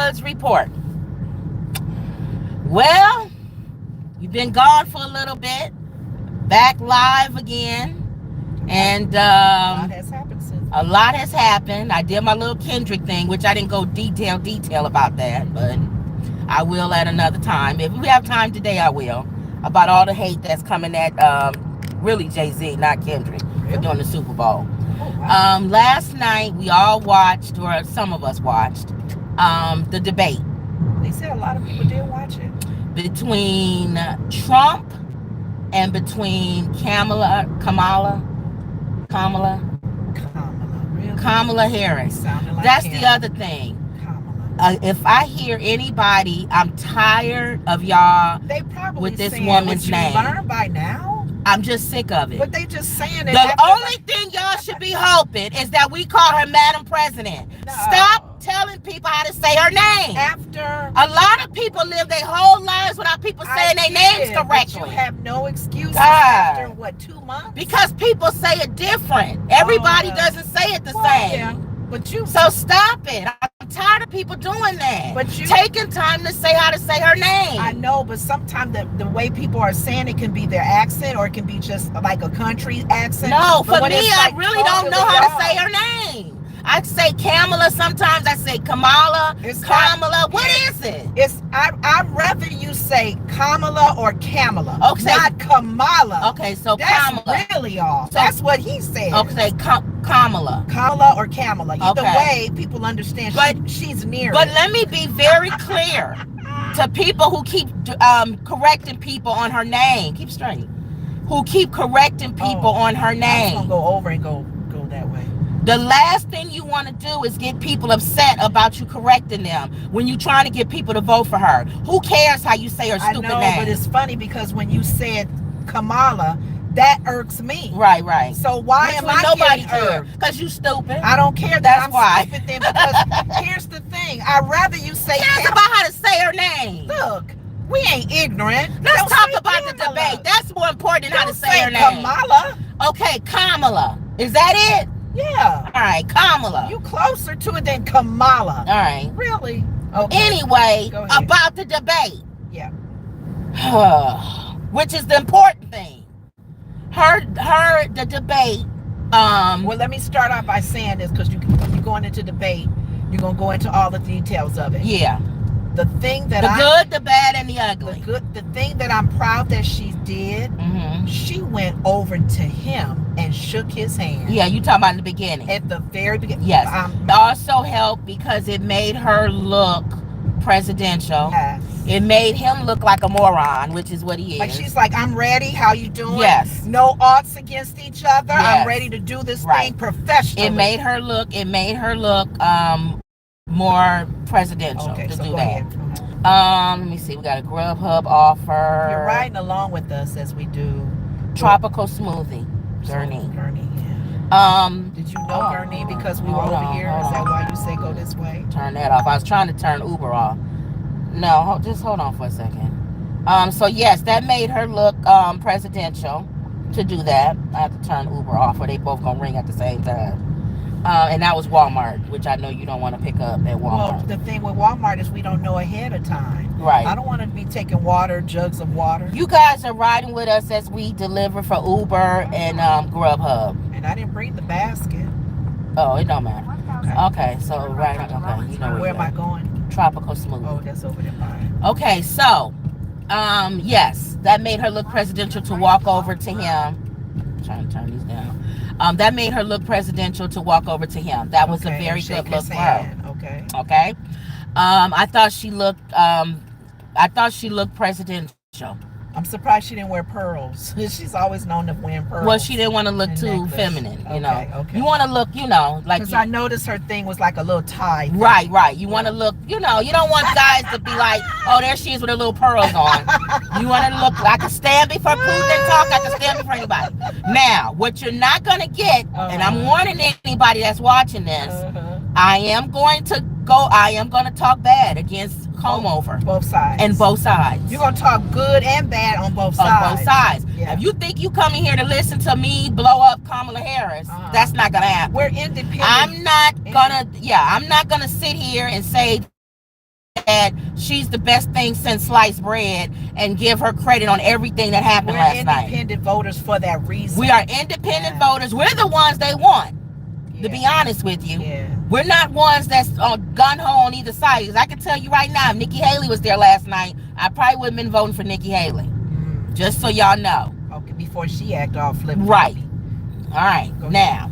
Hood's report. Well, you've been gone for a little bit. Back live again. And a lot has happened since. a lot has happened. I did my little Kendrick thing, which I didn't go detail about that, but I will at another time. If we have time today, I will. About all the hate that's coming at really Jay-Z, not Kendrick, for doing the Super Bowl. Oh, wow. Last night we all watched, or some of us watched, the debate. They said a lot of people did watch it. Between Trump and between Kamala, Really? Kamala Harris. Like that's him. the other thing. Kamala. If I hear anybody, I'm tired of y'all They probably with this saying woman's what name. You learn by now. I'm just sick of it. But they just saying it. The only thing y'all should be hoping is that we call her Madam President. No. Stop telling people how to say her name. After a lot of people live their whole lives without people saying their names correctly. You have no excuses God. after what, 2 months? Because people say it different. Everybody doesn't say it the same. Yeah. But you So stop it. I'm tired of people doing that. But you taking time to say how to say her name. I know, but sometimes the way people are saying it can be their accent, or it can be just like a country accent. No, But for when me, it's I like really don't know how to say her name. I say Kamala sometimes. I say Kamala. It's Kamala. What is it? It's I'd rather you say Kamala or Kamala, Okay. not Kamala. Okay, so That's Kamala. really all. So- That's what he said. Okay, Kamala. Kamala or Kamala. Either Okay. way, people understand But- she's near But it. let me be very clear to people who keep correcting people on her name. Keep straight. Who keep correcting people on her I'm just name. gonna go over and go that way. The last thing you want to do is get people upset about you correcting them when you're trying to get people to vote for her. Who cares how you say her stupid I know, name? but it's funny because when you said Kamala, that irks me. Right. So why am I nobody getting care? irked? Because you stupid. I don't care that That's I'm why. stupid then, because here's the thing. I'd rather you say Cares Kamala. about how to say her name. Look, we ain't ignorant. Let's Don't talk say about the Kamala. debate. That's more important than how to Don't say her name. Kamala. Okay, Kamala. Is that it? Yeah. All right, Kamala. You closer to it than Kamala. All right. Really? Okay. Anyway, Go ahead. about the debate. Yeah. Which is the important thing. The debate. Well, let me start off by saying this, because when you're going into debate, you're gonna go into all the details of it. Yeah. The thing that The good, the bad, and the ugly. the thing that I'm proud that she did, she went over to him and shook his hand. Yeah, you talking about in the beginning. At the very beginning. Yes. It also helped because it made her look presidential. Yes. It made him look like a moron, which is what he is. Like she's like, I'm ready. How you doing? Yes. No odds against each other. Yes. I'm ready to do this thing professionally. It made her look more presidential Okay, to so do go that. ahead. Let me see. We got a Grubhub offer. You're riding along with us as we do Tropical smoothie. Gurney. Gurney, yeah. Did you know oh, Gurney because we were hold over on, here? hold Is that on. why you say go this way? Turn that off. I was trying to turn Uber off. No, just hold on for a second. So yes, that made her look presidential to do that. I have to turn Uber off, or they both gonna ring at the same time. And that was Walmart, which I know you don't want to pick up at Walmart. Well, the thing with Walmart is we don't know ahead of time. Right. I don't want to be taking jugs of water. You guys are riding with us as we deliver for Uber and Grubhub. And I didn't bring the basket. Oh, it don't matter. Okay, so right, okay, you know Where am I going? Tropical smoothie. Oh, that's over there by. Okay, so, yes, that made her look presidential to walk over to him. I'm trying to turn these down. That made her look presidential to walk over to him. That was a very good look for her. Okay. Okay. I thought she looked presidential. I'm surprised she didn't wear pearls. She's always known to wear pearls. Well, she didn't want to look and too necklace. feminine, you know. Okay. You want to look, like. Because I noticed her thing was like a little tie. Right. You want to look, you don't want guys to be like, oh, there she is with her little pearls on. You want to look, I can stand before Putin and talk, I can stand before anybody. Now, what you're not going to get, and I'm warning anybody that's watching this, I am going to talk bad against comb over. Both sides. And both sides. You're going to talk good and bad on both sides. On both sides. Yeah. If you think you coming here to listen to me blow up Kamala Harris, that's not going to happen. We're independent. I'm not going to sit here and say she's the best thing since sliced bread and give her credit on everything that happened last night. We're independent voters for that reason. We are independent voters. We're the ones they want, to be honest with you. We're not ones that's gun-ho on either side. Because I can tell you right now, if Nikki Haley was there last night, I probably wouldn't have been voting for Nikki Haley. Just so y'all know. Okay, before she act all flip. Right. All right. Now,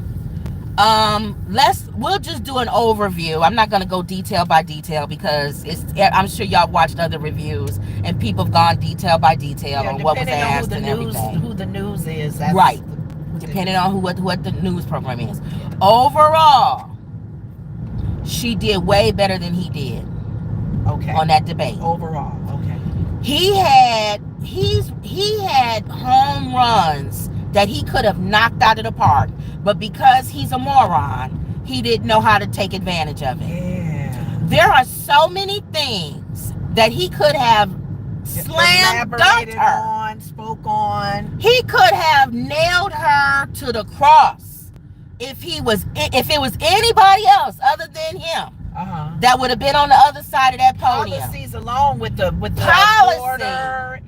we'll just do an overview. I'm not going to go detail by detail because I'm sure y'all watched other reviews and people have gone detail by detail on what was asked and everything. Who the news is. Right. Depending on what the news program is. Overall, she did way better than he did. Okay. On that debate. Overall, okay. He had home runs that he could have knocked out of the park, but because he's a moron, he didn't know how to take advantage of it. Yeah. There are so many things that he could have slam dunked her, spoke on. He could have nailed her to the cross if it was anybody else other than him. That would have been on the other side of that podium. Policies along with the policy, border,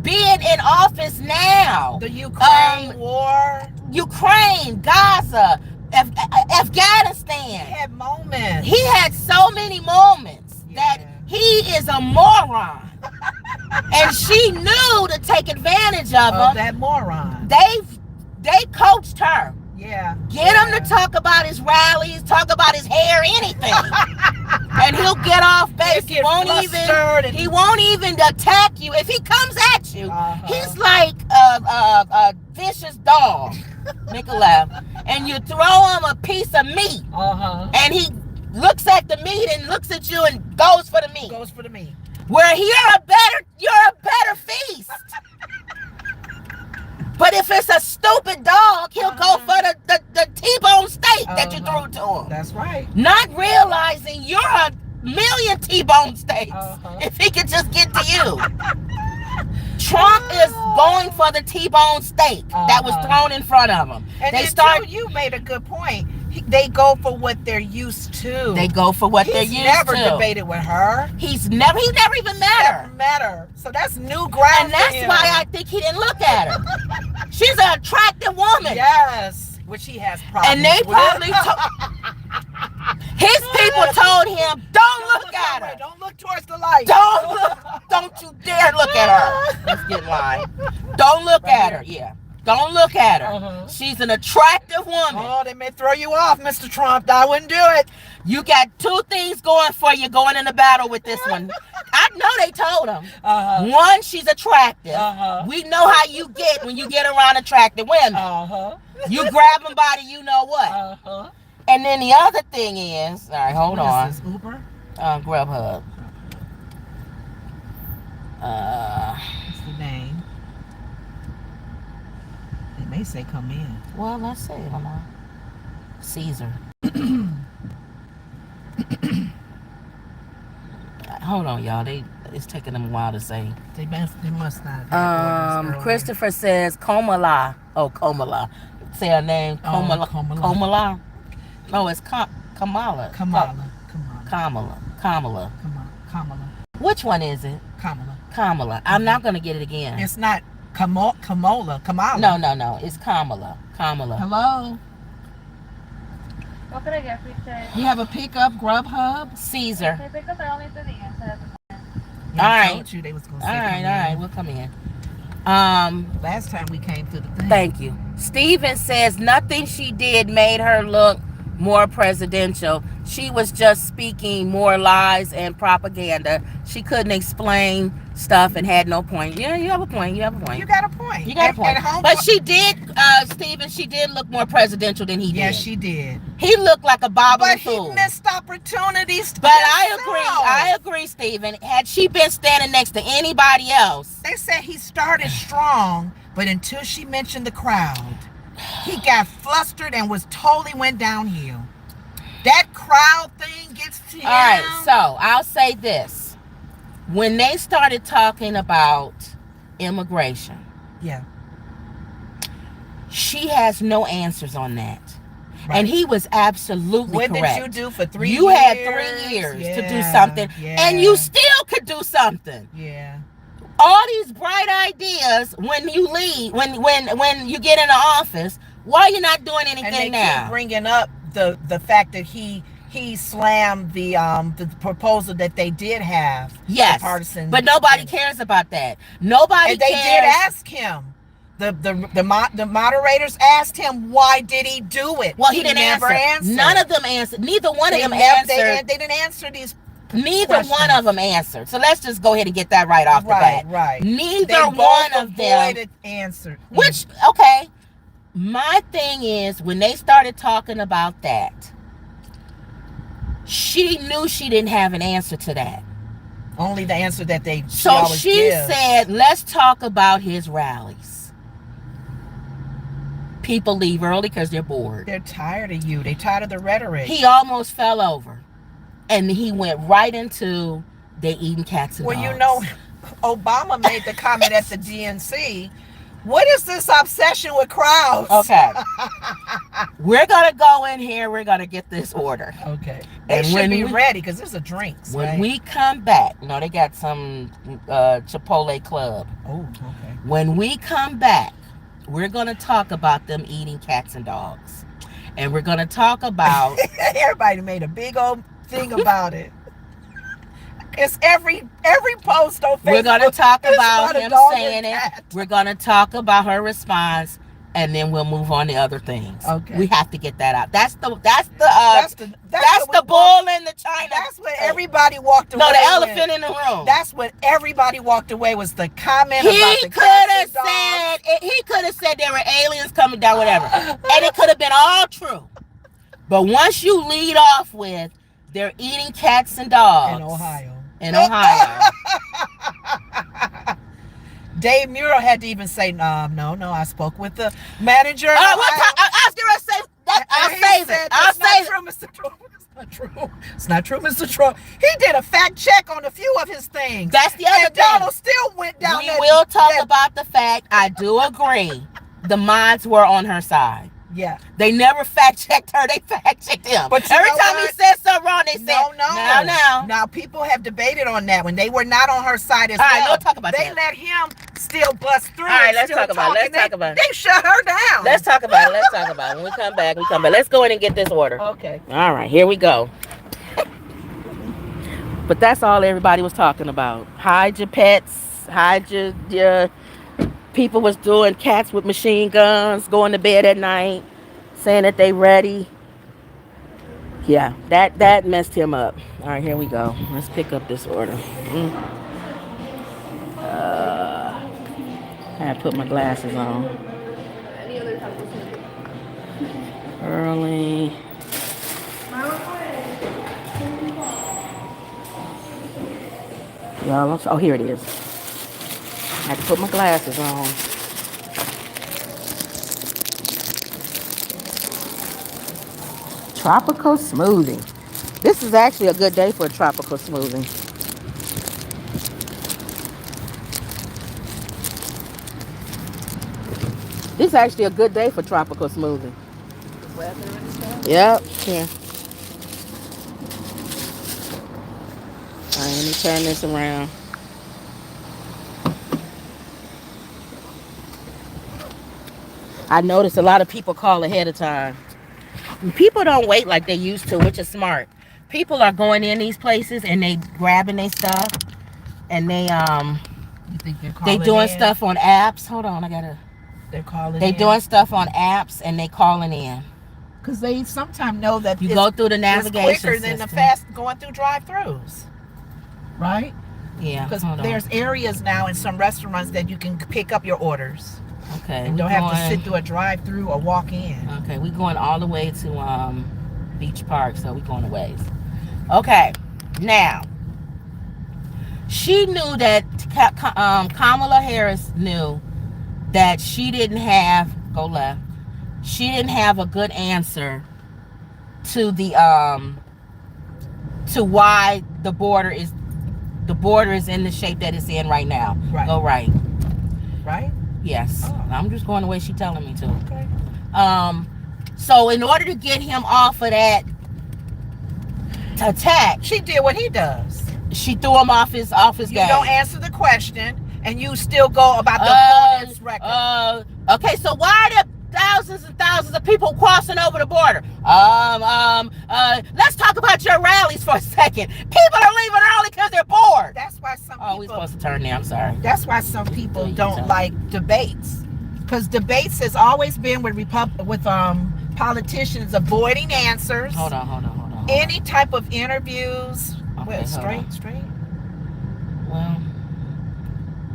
being in office now, the Ukraine war, Ukraine, Gaza, Afghanistan. He had moments. He had so many moments that he is a moron, and she knew to take advantage of him. That moron. They coached her. Yeah. Get him to talk about his rallies, talk about his hair, anything. And he'll get off base. He won't even attack you. If he comes at you, he's like a vicious dog. Make a laugh. And you throw him a piece of meat. And he looks at the meat and looks at you and goes for the meat. Where you're a better feast. But if it's a stupid dog, he'll go for the T-bone steak that you threw to him. That's right. Not realizing you're a million T-bone steaks if he could just get to you. Trump is going for the T-bone steak that was thrown in front of him. And you made a good point. They go for what they're used to. They go for what they're used to. He's never debated with her. He never even met her. So that's new ground. And that's why I think he didn't look at her. She's an attractive woman. Yes. Which he has problems and they probably his people told him, don't look at her. Don't look towards the light. Don't you dare look at her. Let's get line. Don't look at her. Yeah. Don't look at her. She's an attractive woman. Oh, they may throw you off, Mr. Trump. I wouldn't do it. You got two things going for you going into battle with this one. I know they told him. One, she's attractive. We know how you get when you get around attractive women. You grab them by the you know what. And then the other thing is, all right, hold on. Is this Uber? Grubhub. What's the name? They may say come in. Well, let's see. Hold on. Caesar. Hold on, y'all. It's taking them a while to say. They must not. Christopher says Kamala. Oh, Kamala. Say her name. Kamala. No, it's Kamala. Kamala. Which one is it? Kamala. I'm not gonna get it again. It's not Kamala. No. It's Kamala. Hello. What can I get for you today? You have a pickup, Grubhub? Caesar. Okay, pick up the only to the answer. All right. They was gonna all right. We'll come in. Last time we came through the thing. Thank you. Steven says nothing she did made her look more presidential. She was just speaking more lies and propaganda. She couldn't explain stuff and had no point. Yeah, you have a point. You got a point. But she did, Steven, she did look more presidential than he did. Yes, she did. He looked like a bobbling fool. But he missed opportunities. But I agree, Steven. Had she been standing next to anybody else. They said he started strong, but until she mentioned the crowd, he got flustered and totally went downhill. That crowd thing gets to him. All right, so I'll say this. When they started talking about immigration, yeah, she has no answers on that. Right. And he was absolutely What correct. did you do for 3 years? You had 3 years to do something, and you still could do something. Yeah. All these bright ideas when you leave, when you get in the office, why are you not doing anything and they now? keep bringing up the fact that he slammed the proposal that they did have. Yes, the partisan, but nobody cares about that. Nobody and they cares. did ask him. The moderators asked him why did he do it. Well, he didn't never answer. None of them answered. Neither one of them answered. They didn't answer these. Neither questions. one of them answered. So let's just go ahead and get that right off the bat. Right. Neither one of them answered. Which, okay, my thing is when they started talking about that, she knew she didn't have an answer to that. Only the answer that they. So she said, let's talk about his rallies. People leave early because they're bored. They're tired of you. They're tired of the rhetoric. He almost fell over. And he went right into they eating cats and dogs. Well, you know, Obama made the comment at the DNC. What is this obsession with crowds? Okay. We're going to go in here. We're going to get this order. Okay. They And should when be we- ready because this is drinks. When right? we come back, they got some Chipotle Club. Oh, okay. When we come back, we're going to talk about them eating cats and dogs. And we're going to talk about... Everybody made a big old thing about it. It's every post on Facebook. We're going to talk is about a him dog saying and it. cat. We're going to talk about her response, and then we'll move on to other things. Okay. We have to get that out. That's the bull in the china. That's what everybody walked away. No, the with. elephant in the room. That's what everybody walked away was the comment He about the could cats have and dogs. said he could have said there were aliens coming down, whatever, and it could have been all true. But once you lead off with they're eating cats and dogs In Ohio. Dave Muro had to even say, no, I spoke with the manager. I'll save it. Mr. Trump. It's not true, Mr. Trump. He did a fact check on a few of his things. That's the other and thing. Donald still went down We will talk about the fact, I do agree, the mods were on her side. Yeah. They never fact checked her, they fact checked him. But you every know time what? he said something wrong, they said, no. Now, people have debated on that when they were not on her side as All right, well. we'll talk about they that. let him still bust through. All right, and let's still talk about it. talk. They shut her down. Let's talk about it. When we come back, Let's go in and get this order. Okay. All right, here we go. But that's all everybody was talking about. Hide your pets. Hide your people was doing cats with machine guns, going to bed at night, saying that they ready. Yeah, that messed him up. All right, here we go. Let's pick up this order. I had to put my glasses on. Early. Y'all, oh, here it is. I had to put my glasses on. Tropical smoothie. This is actually a good day for a tropical smoothie. This is actually a good day for tropical smoothie. Yep. Here. All right, let me turn this around. I noticed a lot of people call ahead of time. People don't wait like they used to, which is smart. People are going in these places and they grabbing their stuff, and they You think they doing stuff on apps. Hold on, They're calling. They doing stuff on apps and they calling in. Because they sometimes know that You go through the navigation it's quicker than the system. fast going through drive-throughs, right? Yeah, Because hold on. there's areas now in some restaurants that you can pick up your orders Okay, and don't have to sit through a drive-through or walk in. Okay, we going all the way to Beach Park, so we going a ways. Okay, now she knew that Kamala Harris knew that she didn't have she didn't have a good answer to the to why the border is in the shape that it's in right now. Right. Go right. Right? Yes. Oh. I'm just going the way she's telling me to. Okay. So in order to get him off of that attack, She did what he does. she threw him off his You game. don't answer the question, and you still go about the bonus record. Okay, so why are there thousands and thousands of people crossing over the border? Let's talk about your rallies for a second. People are leaving early because they're bored. That's why some Oh, we're people. supposed to turn there. I'm sorry. That's why some people You don't tell. like debates, because debates has always been with politicians avoiding answers. Hold on. Any type of interviews. Okay, Well, hold straight. Well,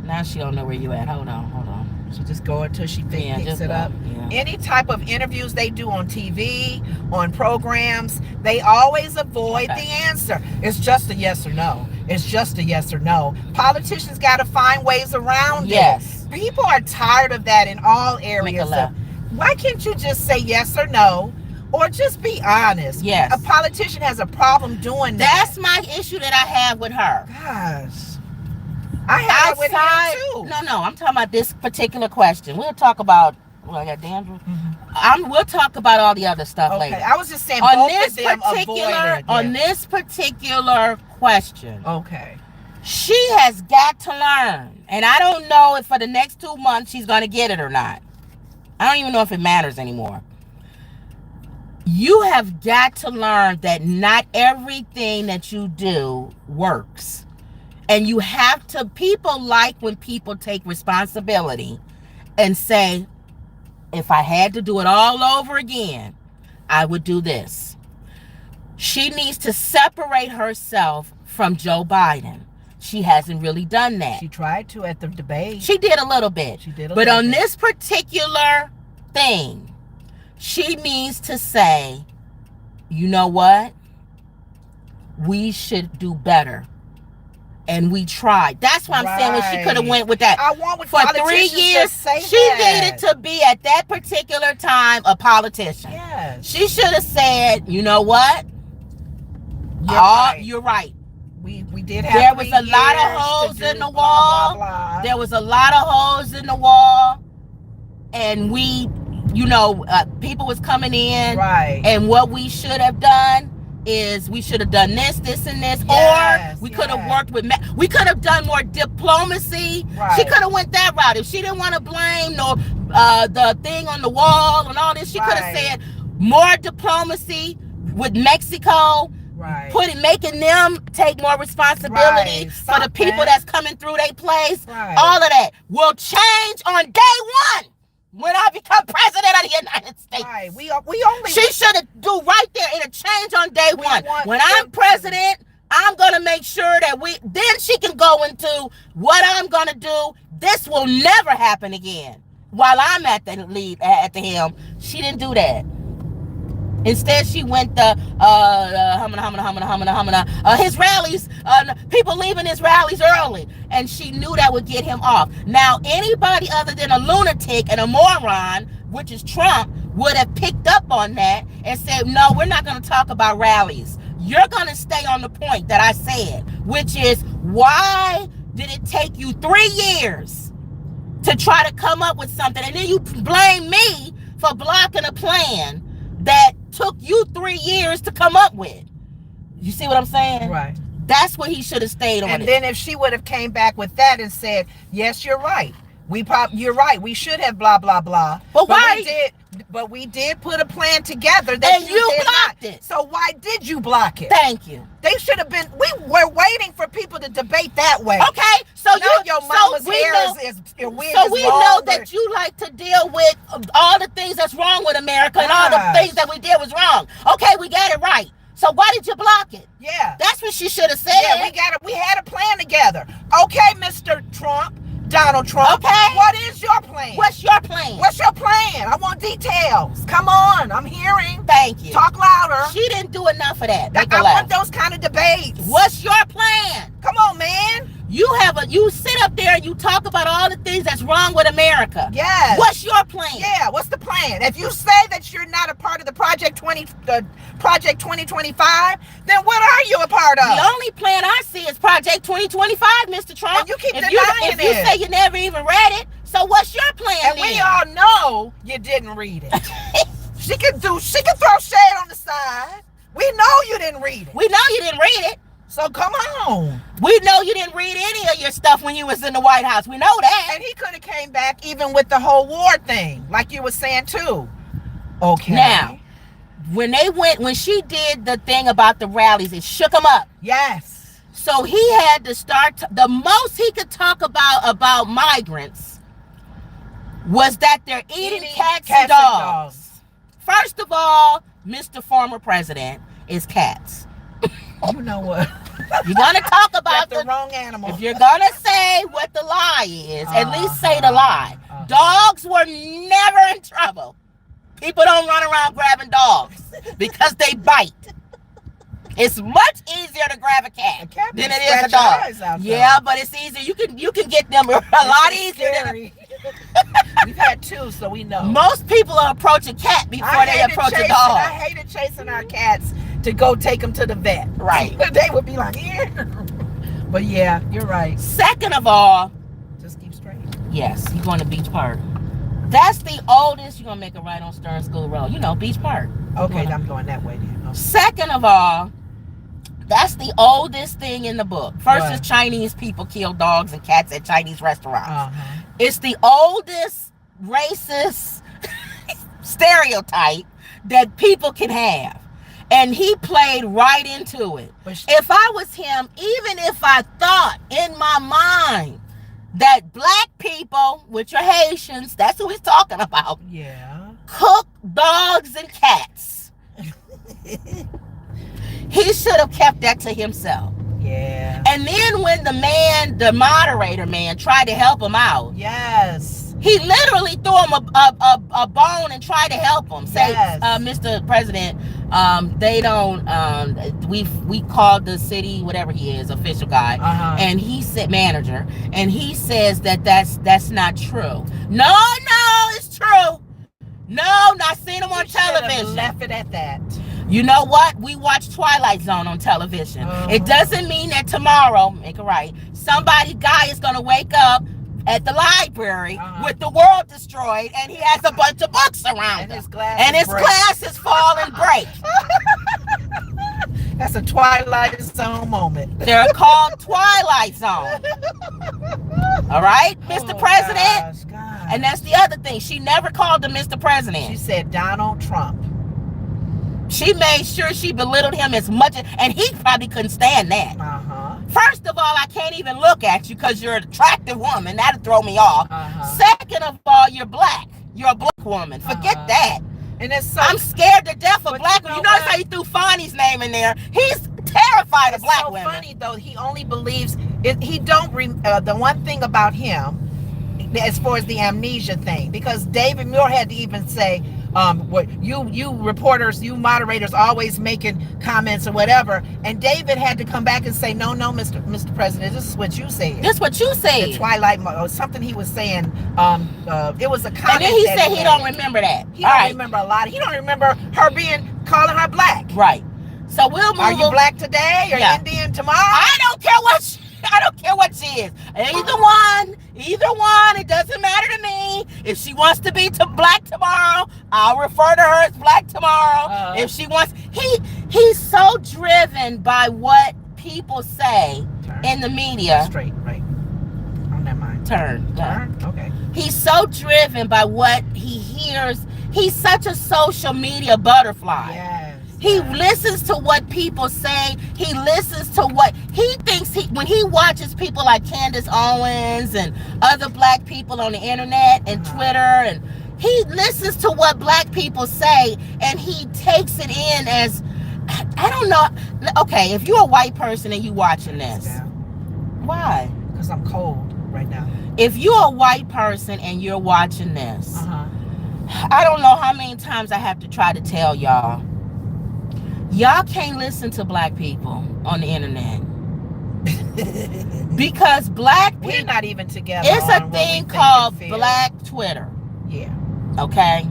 now she don't know where you at. Hold on. She just go until she Yeah, picks just it go. up. Yeah. Any type of interviews they do on TV, on programs, they always avoid Okay. the answer. It's just a yes or no. It's just a yes or no. Politicians got to find ways around Yes. it. People are tired of that in all areas. left. Why can't you just say yes or no? Or just be honest. Yes. A politician has a problem doing that. That's my issue that I have with her. Gosh. I have it with Outside, him too. no, I'm talking about this particular question. We'll talk about. Well, I got dandruff. Mhm. We'll talk about all the other stuff Okay. later. I was just saying On both this of them avoided. on this particular question, Okay. she has got to learn, and I don't know if for the next 2 months she's going to get it or not. I don't even know if it matters anymore. You have got to learn that not everything that you do works. And you have to, people like when people take responsibility and say, if I had to do it all over again, I would do this. She needs to separate herself from Joe Biden. She hasn't really done that. She tried to at the debate. She did a little bit. She did a but little on bit. this particular thing, she needs to say, you know what? We should do better. And we tried. That's what I'm saying when she could have went with that. I want with For 3 politicians years, to say she that. needed to be at that particular time a politician. Yes. She should have said, you know what? You're right. We did have There was 3 a lot of years holes to in do the blah, wall. blah, blah. There was a lot of holes in the wall. And we, people was coming in. Right. And what we should have done is we should have done this, and this, Yes, or we could have yes. worked with, we could have done more diplomacy. Right. She could have went that route. If she didn't want to blame the thing on the wall and all this, she could have Right. said more diplomacy with Mexico, Right. making them take more responsibility Right. for the people Something. that's coming through their place. Right. All of that will change on day one when I become president of the United States. Right. We only. She should have do right there. It'll change on day We one. want When I'm them president, I'm gonna make sure that then she can go into what I'm gonna do. This will never happen again. While I'm at the lead, at the helm, she didn't do that. Instead, she went his rallies, people leaving his rallies early, and she knew that would get him off. Now, anybody other than a lunatic and a moron, which is Trump, would have picked up on that and said, no, we're not going to talk about rallies. You're going to stay on the point that I said, which is, why did it take you 3 years to try to come up with something, and then you blame me for blocking a plan that took you 3 years to come up with? You see what I'm saying? Right. That's what he should have stayed on. And it. then if she would have came back with that and said, yes, you're right. You're right. We should have blah, blah, blah. But why? But we did put a plan together that And you did blocked not. it. So why did you block it? Thank you. They should have been. We were waiting for people to debate that way. Okay, so Now your mama's hair your wig so is we longer. know that you like to deal with all the things that's wrong with America and all the Gosh. things that we did was wrong. Okay, we got it right. So why did you block it? Yeah. That's what she should have said. Yeah, we had a plan together. Okay, Mr. Trump, Donald Trump. Okay. What is your plan? What's your plan? What's your plan? I want details. Come on, I'm hearing. Thank you. Talk louder. She didn't do enough of that. I want those kind of debates. What's your plan? Come on, man. You sit up there and you talk about all the things that's wrong with America. Yes. What's your plan? Yeah, what's the plan? If you say that you're not a part of the Project 2025, then what are you a part of? The only plan I see is Project 2025, Mr. Trump. And you keep if denying you it. say you never even read it, so what's your plan And then? we all know you didn't read it. She can throw shade on the side. We know you didn't read it. We know you didn't read it. So come on. We know you didn't read any of your stuff when you was in the White House. We know that. And he could have came back even with the whole war thing, like you were saying too. Okay. Now, when she did the thing about the rallies, it shook him up. Yes. So he had to start. The most he could talk about migrants was that they're eating cats and dogs. First of all, Mr. Former President is cats. You know what? You're gonna talk about the wrong animal. If you're gonna say what the lie is, at least say the lie. Dogs were never in trouble. People don't run around grabbing dogs because they bite. It's much easier to grab a cat than it is a dog. Yeah, but it's easier. You can get them a lot easier. We've had two, so we know. Most people are approaching cat before they approach a dog. I hated chasing our cats to go take them to the vet. Right. They would be like, yeah. But yeah, you're right. Second of all, just keep straight. Yes, you're going to Beach Park. That's the oldest. You're going to make a right on Stern School Road. You know, Beach Park. Okay, I'm going that way then. Okay. Second of all, that's the oldest thing in the book. First is Chinese people kill dogs and cats at Chinese restaurants. It's the oldest racist stereotype that people can have. And he played right into it. If I was him, even if I thought in my mind that black people, which are Haitians, that's who he's talking about, cook dogs and cats, he should have kept that to himself. Yeah. And then when the moderator man, tried to help him out, he literally threw him a bone and tried to help him. Say, Mr. President, they don't. We called the city, whatever he is, official guy, and he said manager, and he says that's not true. No, it's true. No, I seen him on television. Left it at that. You know what? We watch Twilight Zone on television. It doesn't mean that tomorrow, make it right, guy is gonna wake up at the library with the world destroyed and he has a bunch of books around him. And his glasses fall and break. That's a Twilight Zone moment. They're called Twilight Zone. All right, Mr. President? Gosh. And that's the other thing. She never called him Mr. President. She said Donald Trump. She made sure she belittled him as much and he probably couldn't stand that. First of all, I can't even look at you because you're an attractive woman. That'll throw me off. Second of all, you're black. You're a black woman. Forget that. And it's I'm scared to death of black women. You notice how he threw Fonny's name in there? He's terrified of black women. It's so funny though. He only believes he don't. The one thing about him, as far as the amnesia thing, because David Muir had to even say, what you reporters, you moderators always making comments or whatever, and David had to come back and say, no, Mr. President, this is what you said. This is what you said. The Twilight or something he was saying. It was a comment. And then he said he don't remember that. He don't remember a lot. He don't remember her calling her black. Right. So we'll move. Are you black today or Indian tomorrow? I don't care what she is. Either one. It doesn't matter to me. If she wants to be black tomorrow, I'll refer to her as black tomorrow. If she wants, he's so driven by what people say in the media. Straight, right. On that mind. Turn. Okay. He's so driven by what he hears. He's such a social media butterfly. Yes. He listens to what people say. He listens to what he thinks. When he watches people like Candace Owens and other black people on the internet and Twitter, and he listens to what black people say and he takes it in as, I don't know. Okay, if you're a white person and you watching this, why? Because I'm cold right now. If you're a white person and you're watching this, I don't know how many times I have to try to tell y'all can't listen to black people on the internet. Because black people, we're not even together. It's a thing called Black Twitter. Yeah. Okay?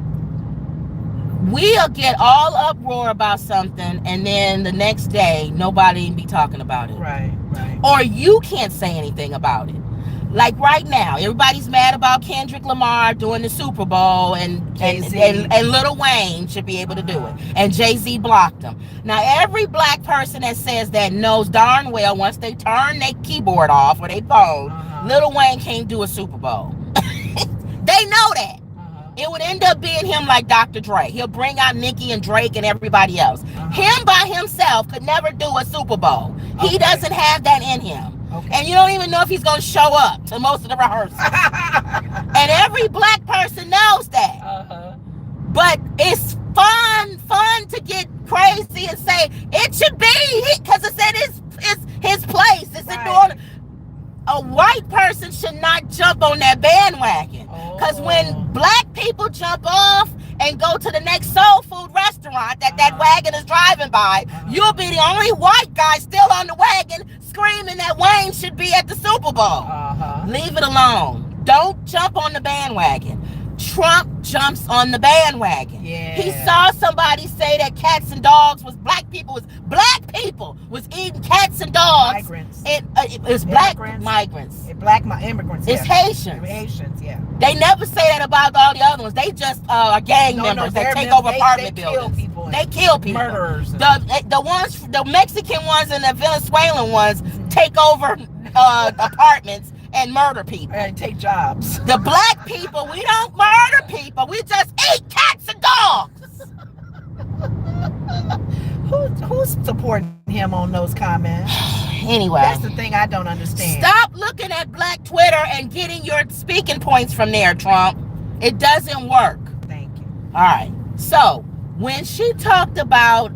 We'll get all uproar about something and then the next day nobody be talking about it. Right. Or you can't say anything about it. Like right now, everybody's mad about Kendrick Lamar doing the Super Bowl, and Lil Wayne should be able to do it, and Jay-Z blocked him. Now every black person that says that knows darn well once they turn their keyboard off or their phone, Lil Wayne can't do a Super Bowl. They know that. It would end up being him like Dr. Dre. He'll bring out Nicki and Drake and everybody else. Him by himself could never do a Super Bowl. He doesn't have that in him. And you don't even know if he's going to show up to most of the rehearsals. And every black person knows that. But it's fun to get crazy and say, it should be, because it's his place. It's in New Orleans. A white person should not jump on that bandwagon. Because when black people jump off and go to the next soul food restaurant that wagon is driving by, you'll be the only white guy still on the wagon screaming that Wayne should be at the Super Bowl. Leave it alone. Don't jump on the bandwagon. Trump jumps on the bandwagon. He saw somebody say that cats and dogs was black people was eating cats and dogs. Migrants. It's black migrants. Black immigrants. It's Haitians. Haitians, yeah. They never say that about all the other ones. They just are gang members that take over apartment buildings. They kill people. Murderers. The Mexican ones and the Venezuelan ones take over apartments and murder people. And take jobs. The black people, we don't murder people. We just eat cats and dogs. Who's supporting him on those comments? Anyway. That's the thing I don't understand. Stop looking at black Twitter and getting your speaking points from there, Trump. It doesn't work. Thank you. All right. So, when she talked about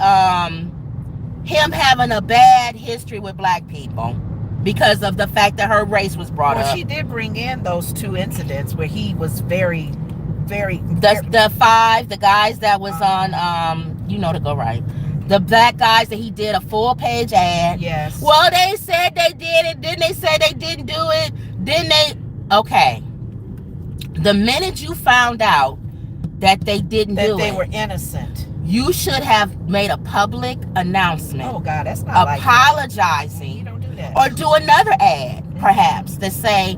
him having a bad history with black people because of the fact that her race was brought up. She did bring in those two incidents where he was very the guys that was on the black guys that he did a full page ad. Yes. Well, they said they did it, then they said they didn't do it, then they okay. The minute you found out that they didn't do it, that they were innocent, you should have made a public announcement. Oh God, that's not apologizing. Like you don't do that. Or do another ad, perhaps, to say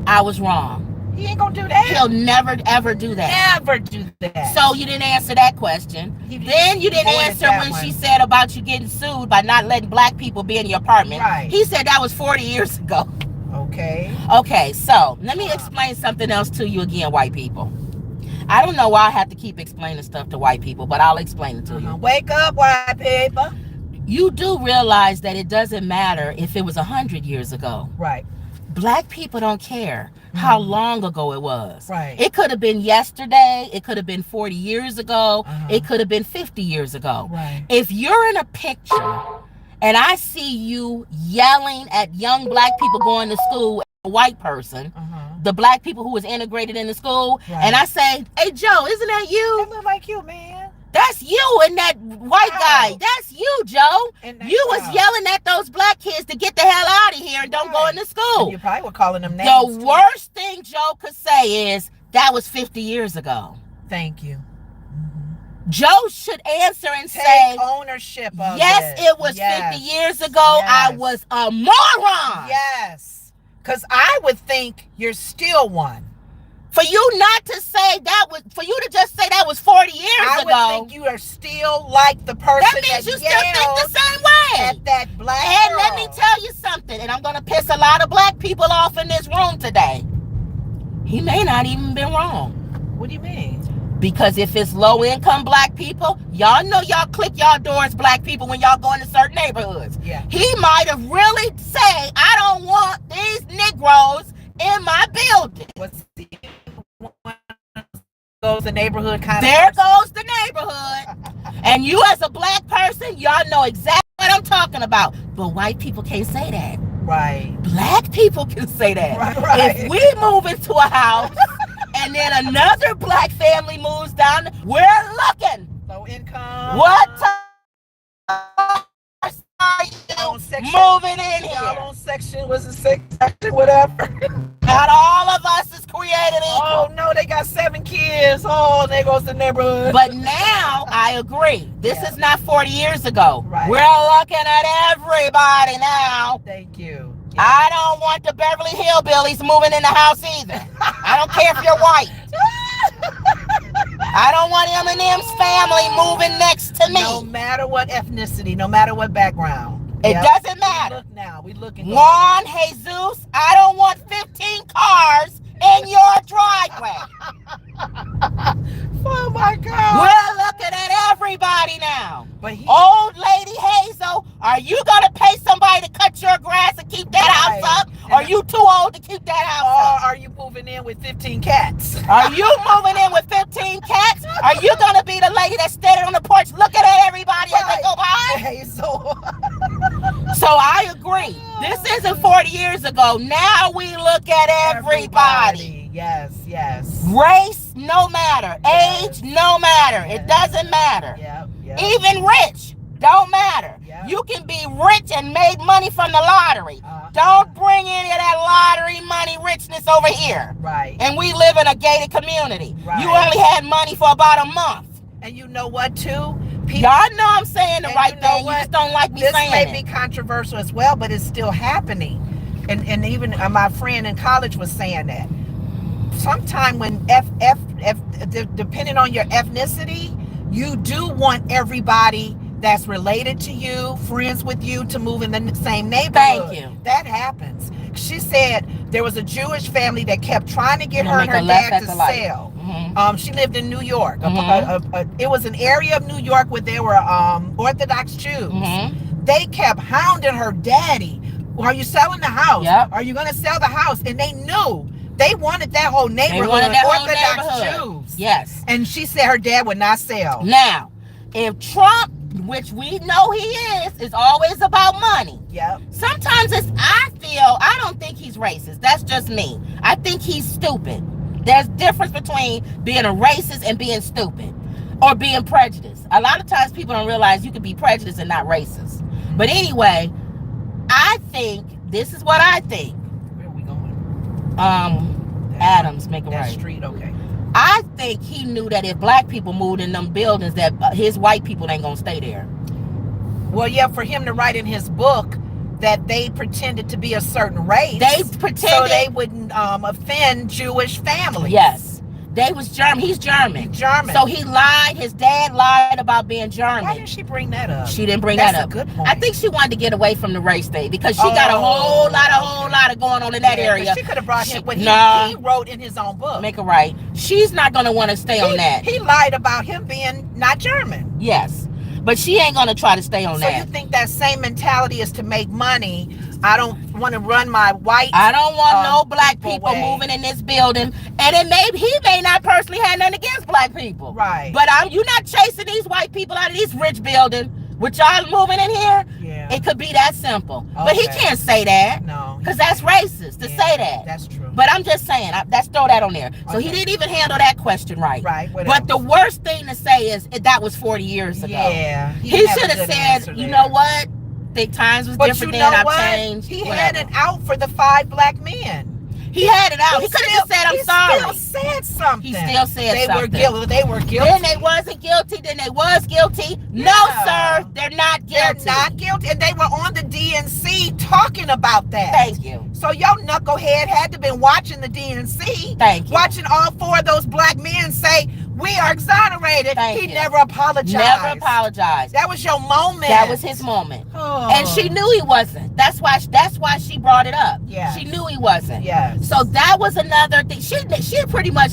I was wrong. He ain't gonna do that. He'll never ever do that. Never do that. So you didn't answer that question. Then you didn't answer when she said about you getting sued by not letting black people be in your apartment. Right. He said that was 40 years ago. Okay, so let me explain something else to you again, white people. I don't know why I have to keep explaining stuff to white people, but I'll explain it to you. Wake up, white people. You do realize that it doesn't matter if it was 100 years ago. Right. Black people don't care how long ago it was. Right. It could have been yesterday. It could have been 40 years ago. It could have been 50 years ago. Right. If you're in a picture and I see you yelling at young black people going to school, as a white person, the black people who was integrated in the school, and I say, hey, Joe, isn't that you? They look like you, man. That's you and that white guy. That's you, Joe. You was yelling at those black kids to get the hell out of here and don't go into school. And you probably were calling them names. The worst thing Joe could say is, that was 50 years ago. Thank you. Joe should answer and take say, ownership of yes, it was 50 years ago. I was a moron. Yes. Because I would think you're still one. For you not to say that was, for you to just say that was 40 years ago. I would think you are still like the person that means you still think the same way. At that black And girl. let me tell you something, and I'm going to piss a lot of black people off in this room today. He may not even been wrong. What do you mean? Because if it's low-income black people, y'all know y'all click y'all doors, black people, when y'all go into certain neighborhoods. Yeah. He might have really say, I don't want these Negroes in my building. What's the goes the neighborhood kind there of goes the neighborhood. And you as a black person, y'all know exactly what I'm talking about. But white people can't say that. Right. Black people can say that. Right. If we move into a house and then another black family moves down, we're looking. Low income. What are you moving in here? Y'all on section, what's the section, whatever. Not all of us is created equal. Oh no, they got 7 kids. Oh, there goes the neighborhood. But now, I agree. This is not 40 years ago. Right. We're looking at everybody now. Thank you. I don't want the Beverly Hillbillies moving in the house either. I don't care if you're white. I don't want Eminem's family moving next to me. No matter what ethnicity, no matter what background. It doesn't matter. Look now, we looking. Juan, Jesus, I don't want 15 cars in your driveway. Oh my God. We're looking at everybody now. But Old Lady Hazel, are you going to pay somebody to cut your grass and keep that house up? Or are you too old to keep that house up? Or are you moving in with 15 cats? Are you moving in with 15 cats? Are you going to be the lady that's standing on the porch looking at everybody as they go by? Hazel. So I agree. This isn't 40 years ago. Now we look at everybody. Yes. Race, no matter. Yes. Age, no matter. Yes. It doesn't matter. Yep. Even rich, don't matter. Yep. You can be rich and make money from the lottery. Don't bring any of that lottery money richness over here. Right. And we live in a gated community. Right. You only had money for about a month. And you know what, too? Y'all know I'm saying the right thing. You just don't like me saying it. This may be controversial as well, but it's still happening. And even my friend in college was saying that. Sometime when depending on your ethnicity, you do want everybody that's related to you, friends with you, to move in the same neighborhood. Thank you. That happens. She said there was a Jewish family that kept trying to get her and her dad to sell. Mm-hmm. She lived in New York. Mm-hmm. It was an area of New York where there were Orthodox Jews. Mm-hmm. They kept hounding her daddy. Are you selling the house? Yep. Are you going to sell the house? And they knew. They wanted that whole neighborhood, Orthodox Jews. Yes. And she said her dad would not sell. Now, if Trump, which we know he is always about money. Yep. Sometimes I don't think he's racist. That's just me. I think he's stupid. There's difference between being a racist and being stupid or being prejudiced. A lot of times people don't realize you can be prejudiced and not racist. But anyway, I think, this is what I think. Where are we going? Adams, make it that right. Street, okay. I think he knew that if black people moved in them buildings, that his white people ain't gonna stay there. Well, yeah, for him to write in his book that they pretended to be a certain race. They pretended so they wouldn't offend Jewish families. Yes. They was German. He's German. So he lied. His dad lied about being German. Why didn't she bring that up? She didn't bring that up. That's a good point. I think she wanted to get away from the race thing because she got a whole lot of going on in that area. She could have brought him what he wrote in his own book. Make it right. She's not going to want to stay on that. He lied about him being not German. Yes. But she ain't going to try to stay on that. So you think that same mentality is to make money? I don't want to run my white. I don't want no black people moving in this building. And he may not personally have nothing against black people. Right. But you're not chasing these white people out of these rich buildings with y'all moving in here. Yeah. It could be that simple. Okay. But he can't say that. No. Because that's racist to say that. That's true. But I'm just saying, let's throw that on there. So he didn't even handle that question right. Right. But the worst thing to say is that was 40 years ago. Yeah. He should have said, you know what? The times was different then. I've changed. He had it out for the 5 black men. He had it out. He could have just said, I'm sorry. He still said something. He still said something. They were guilty. Then they wasn't guilty. Then they was guilty. No, sir. They're not guilty. They're not guilty. And they were on the DNC talking about that. Thank you. So your knucklehead had to have been watching the DNC. Thank you. Watching all 4 of those black men say, we are exonerated. Thank he you. never apologized. Never apologized. That was your moment. That was his moment. Oh. And she knew he wasn't. That's why she brought it up. Yeah. She knew he wasn't. Yes. So that was another thing. She pretty much,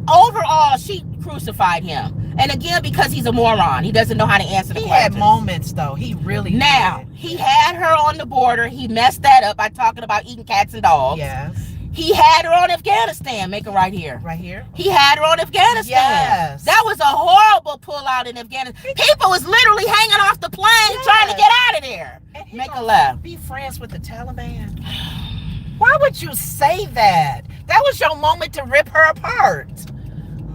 overall, she crucified him. And again, because he's a moron. He doesn't know how to answer the questions. He had moments, though. He really Now, did. he had her on the border. He messed that up by talking about eating cats and dogs. Yes. He had her on Afghanistan. Make it right here. Right here? He had her on Afghanistan. Yes. That was a horrible pullout in Afghanistan. People was literally hanging off the plane trying to get out of there. Make a left. Be friends with the Taliban. Why would you say that? That was your moment to rip her apart.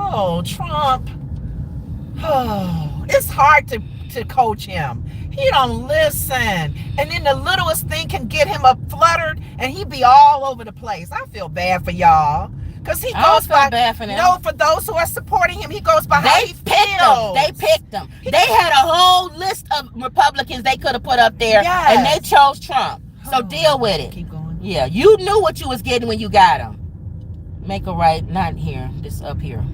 Oh, Trump. Oh, it's hard to coach him. He don't listen. And then the littlest thing can get him up fluttered and he be all over the place. I feel bad for y'all. Because he goes by, bad for them. No, for those who are supporting him, he goes by how he Him. feels. They picked him. They had a whole list of Republicans they could have put up there, Yes. and they chose Trump. So deal with it. Keep going. Yeah, you knew what you was getting when you got them. Make a right, not here, this up here.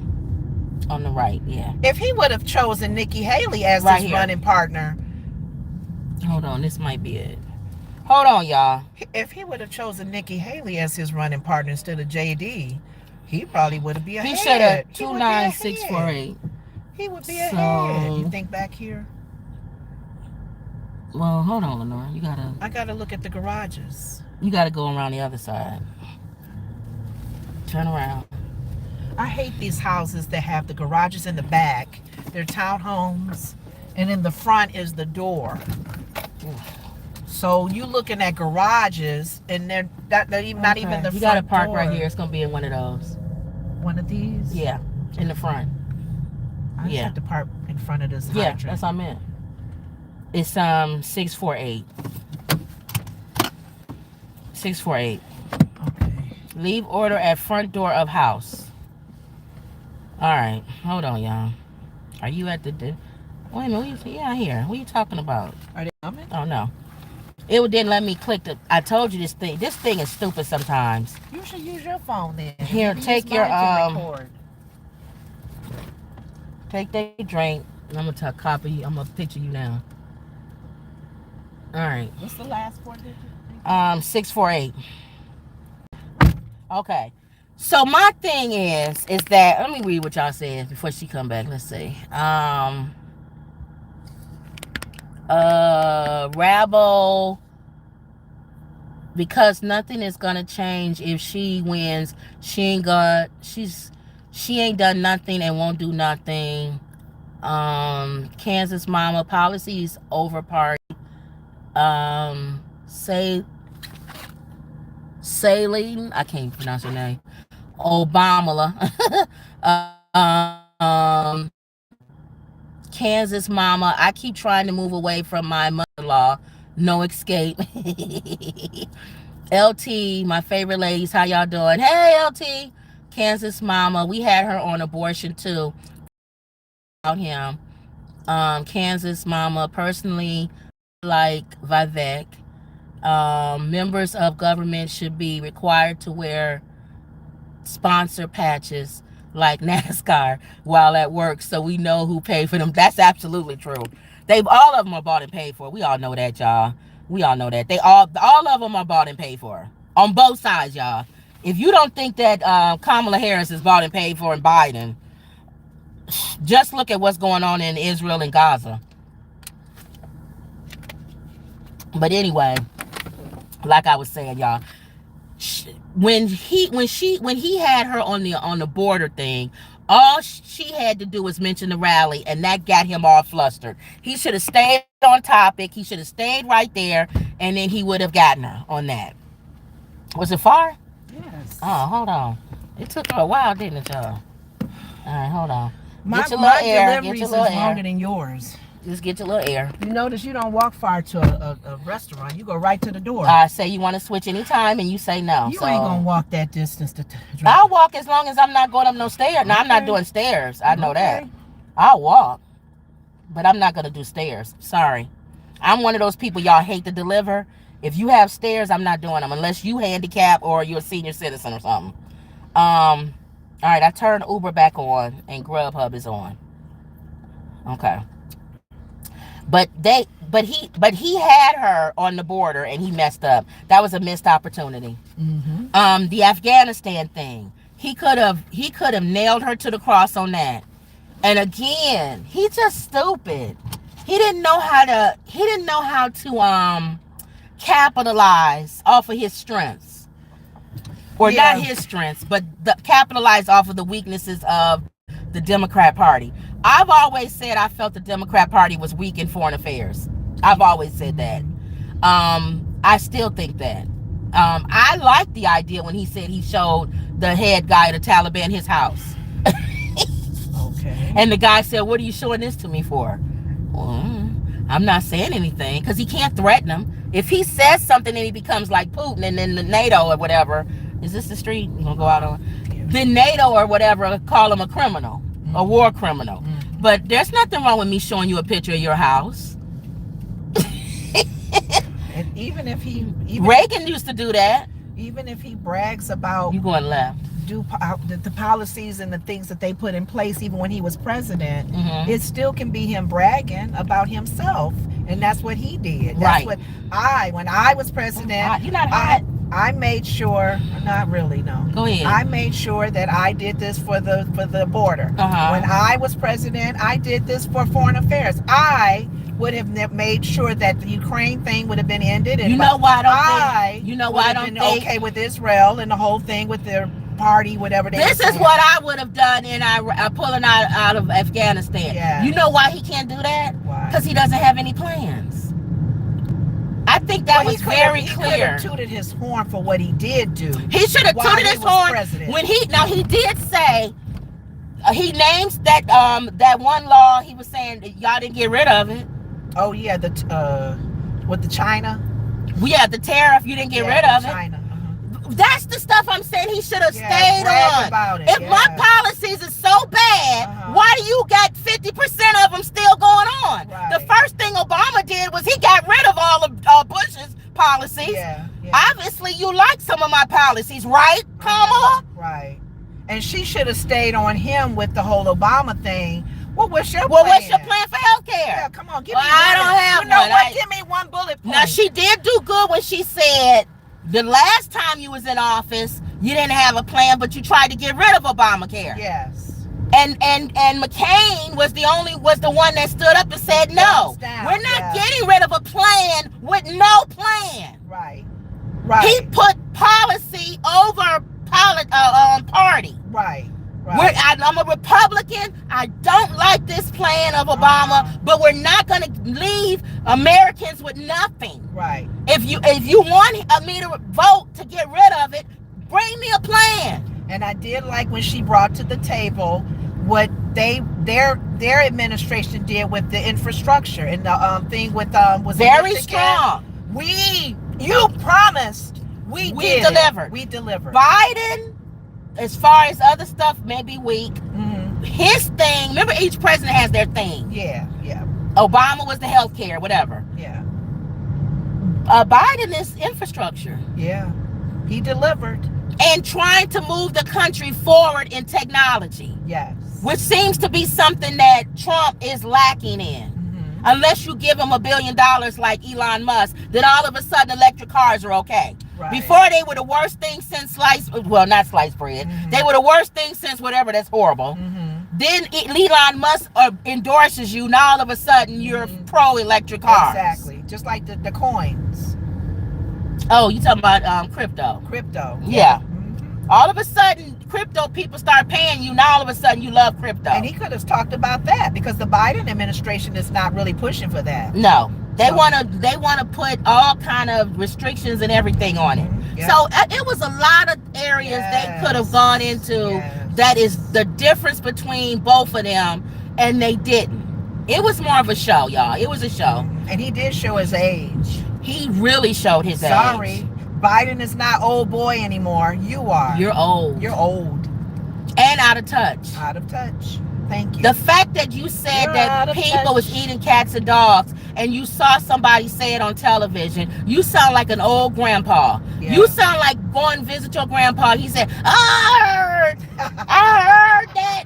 On the right, yeah. If he would have chosen Nikki Haley as Right his here. running partner. Hold on, this might be it. Hold on, y'all. If he would have chosen Nikki Haley as his running partner instead of JD, he probably would be ahead. He should have He would be 29648. He would be So- ahead. You think back here? Well, hold on, Lenore. I gotta look at the garages. You gotta go around the other side. Turn around. I hate these houses that have the garages in the back. They're townhomes, and in the front is the door. So you looking at garages, and they're not even the front. You gotta park door. right here. It's gonna be in one of those. One of these. Yeah, in the front. I just yeah. have to park in front of this Yeah, hydrant. that's what I meant. It's 648. 648. Okay. Leave order at front door of house. All right, hold on, y'all. Are you at the? Wait a minute. Yeah, here. What are you talking about? Are they coming? Oh no, it didn't let me click the. I told you this thing. This thing is stupid sometimes. You should use your phone then. Here, You take use your, mine to record. Take that drink. And I'm gonna copy. I'm gonna picture you now. All right. What's the last four digits? 648. Okay. So my thing is that let me read what y'all said before she come back. Let's see. Rabble, because nothing is gonna change if she wins. She ain't done nothing and won't do nothing. Kansas mama policies over party. Saline, I can't pronounce her name. Obama. Kansas mama, I keep trying to move away from my mother-in-law. No escape. LT, my favorite ladies, how y'all doing? Hey, LT. Kansas mama, we had her on abortion too. About him. Kansas mama, personally like Vivek. Members of government should be required to wear sponsor patches like NASCAR while at work, so we know who paid for them. That's absolutely true. All of them are bought and paid for. We all know that, y'all. We all know that. All of them are bought and paid for on both sides, y'all. If you don't think that Kamala Harris is bought and paid for in Biden, just look at what's going on in Israel and Gaza. But anyway, like I was saying, y'all, when he had her on the border thing, all she had to do was mention the rally, and that got him all flustered. He should have stayed on topic. He should have stayed right there, and then he would have gotten her on that. Was it far? Yes. Oh, hold on. It took her a while, didn't it, y'all? All right, hold on. My deliveries is longer than yours. Just get your little air. You notice you don't walk far to a restaurant. You go right to the door. I say you want to switch anytime, and you say no. You ain't gonna walk that distance to drive. I'll walk as long as I'm not going up no stairs. Now, I'm not doing stairs. I know that. I'll walk. But I'm not going to do stairs. Sorry. I'm one of those people y'all hate to deliver. If you have stairs, I'm not doing them. Unless you handicap or you're a senior citizen or something. All right. I turned Uber back on, and Grubhub is on. Okay. But he had her on the border, and he messed up. That was a missed opportunity. Mm-hmm. The Afghanistan thing, he could have nailed her to the cross on that. And again, he's just stupid. He didn't know how to capitalize off of his strengths, or not his strengths, but capitalize off of the weaknesses of the Democrat Party. I've always said I felt the Democrat Party was weak in foreign affairs. I've always said that. I still think that. I like the idea when he said he showed the head guy of the Taliban his house. Okay. And the guy said, "What are you showing this to me for?" Well, I'm not saying anything, because he can't threaten him. If he says something and he becomes like Putin, and then the NATO or whatever, is this the street we're gonna go out on? Yeah. Then NATO or whatever call him a criminal, a war criminal. But there's nothing wrong with me showing you a picture of your house. even if he Reagan used to do that. even if he brags about You going left. the policies and the things that they put in place, even when he was president, Mhm. it still can be him bragging about himself, and that's what he did. Right. That's what when I was president, You're not hot. I made sure, not really, no. Go ahead. I made sure that I did this for the border. Uh-huh. When I was president, I did this for foreign affairs. I would have made sure that the Ukraine thing would have been ended. And You know why I don't I think? You know why I would have don't been think? okay with Israel and the whole thing with their party, whatever they This were is doing. what I would have done in pulling out of Afghanistan. Yeah. You know why he can't do that? Why? Because he doesn't have any plans. I think that was very He could clear. have tooted his horn for what he did do. He should have while tooted he his was horn president. when he did say he names that one law. He was saying that y'all didn't get rid of it. Oh yeah, with the China. Yeah, the tariff, you didn't get rid of it. China. That's the stuff I'm saying he should have Yeah, stayed brag on. about it, If yeah. my policies is so bad, Uh-huh. why do you got 50% of them still going on? Right. The first thing Obama did was he got rid of all of Bush's policies. Yeah. Obviously, you like some of my policies, right, Kamala? Right. And she should have stayed on him with the whole Obama thing. What was your Well, plan? what's your plan for health Yeah, care? come on, give Well, me I one. don't have You know one. what? Give me one bullet point. Now, she did do good when she said the last time you was in office, you didn't have a plan, but you tried to get rid of Obamacare. Yes. And McCain was the one that stood up and said no. Thumbs down, We're not yeah. getting rid of a plan with no plan. Right. Right. He put policy over party. Right. Right. I'm a Republican. I don't like this plan of Obama, but we're not going to leave Americans with nothing. Right. If you want me to vote to get rid of it, bring me a plan. And I did like when she brought to the table what their administration did with the infrastructure and the thing with was it Very Michigan? strong. You promised. We did. delivered. We delivered. Biden, as far as other stuff, maybe weak. Mhm. His thing, remember each president has their thing. Yeah. Yeah. Obama was the health care, whatever. Yeah. Biden is infrastructure. Yeah. He delivered. And trying to move the country forward in technology, Yes. which seems to be something that Trump is lacking in. Mhm. Unless you give him $1 billion like Elon Musk, then all of a sudden electric cars are okay. Right. Before they were the worst thing since not sliced bread. Mhm. They were the worst thing since whatever, that's horrible. Mhm. Then Elon Musk endorses you, now all of a sudden you're pro electric cars. Exactly. Just like the coins. Oh, you talking about crypto? Crypto. Yeah. Mhm. All of a sudden, crypto people start paying you. Now all of a sudden you love crypto. And he could have talked about that because the Biden administration is not really pushing for that. No, they So- want to put all kind of restrictions and everything on it. Yeah. So it was a lot of areas they could have gone into. Yes. That is the difference between both of them, and they didn't. It was more of a show, y'all. It was a show. And he did show his age. He really showed his Sorry. age. Biden is not old boy anymore. You are. You're old. You're old. And out of touch. Out of touch. Thank you. The fact that you said You're that out of people touch. was eating cats and dogs and you saw somebody say it on television, you sound like an old grandpa. Yeah. You sound like going to visit your grandpa. He said, I heard that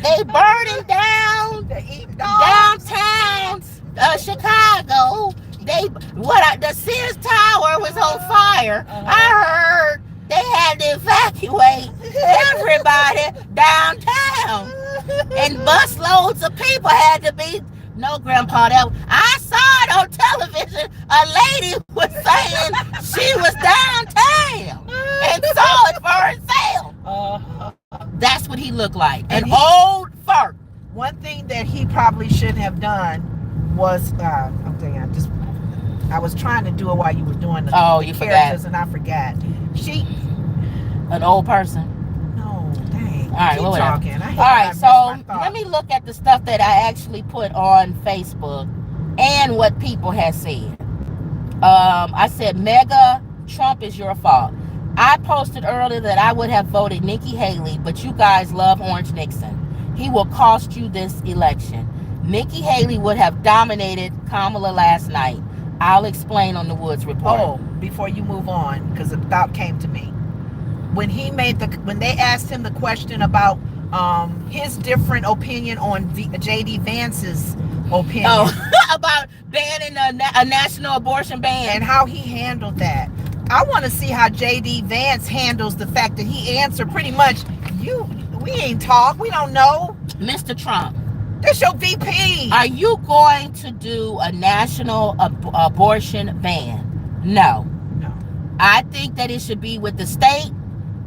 they burning down They eat dogs. downtown Chicago. The Sears Tower was on fire. I heard they had to evacuate everybody downtown. And busloads of people had to be. No, Grandpa, I saw it on television. A lady was saying she was downtown and saw it for herself. That's what he looked like. An old fart. One thing that he probably shouldn't have done was, I'm thinking, I was trying to do it while you were doing the You characters forgot. and I forgot. An old person. No, dang. All right, Keep well, whatever. talking. I hate All when I right, miss so my thought. let me look at the stuff that I actually put on Facebook and what people have said. I said, Mega, Trump is your fault. I posted earlier that I would have voted Nikki Haley, but you guys love Orange Nixon. He will cost you this election. Nikki Haley would have dominated Kamala last night. I'll explain on the Woods report. Oh, before you move on, because the thought came to me. When they asked him the question about his different opinion on J.D. Vance's opinion. Oh, about banning a national abortion ban. And how he handled that. I want to see how J.D. Vance handles the fact that he answered pretty much, we ain't talk, we don't know. Mr. Trump. That's your VP. Are you going to do a national abortion ban? No. No. I think that it should be with the state.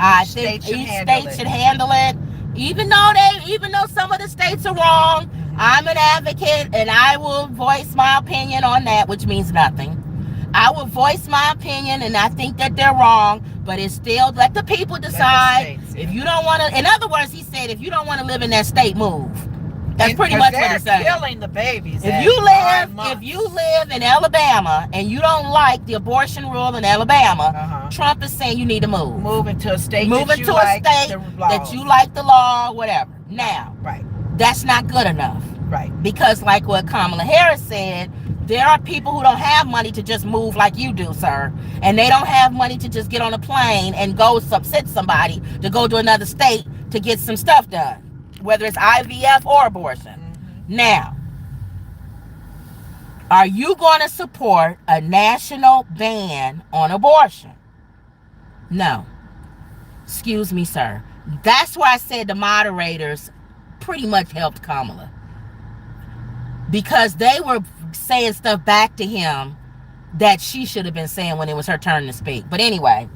I think each state should handle it. Even though some of the states are wrong, I'm an advocate and I will voice my opinion on that, which means nothing. I will voice my opinion and I think that they're wrong, but it's still let the people decide. If you don't want to, in other words, he said, if you don't want to live in that state, move. That's pretty much what he said. They're killing the babies. If you live in Alabama and you don't like the abortion rule in Alabama, Trump is saying you need to move. Move into a state that you like the law, whatever. Now, right. That's not good enough. Right. Because like what Kamala Harris said, there are people who don't have money to just move like you do, sir. And they don't have money to just get on a plane and go sit somebody to go to another state to get some stuff done, whether it's IVF or abortion. Now, are you going to support a national ban on abortion? No. Excuse me, sir. That's why I said the moderators pretty much helped Kamala. Because they were saying stuff back to him that she should have been saying when it was her turn to speak. But anyway,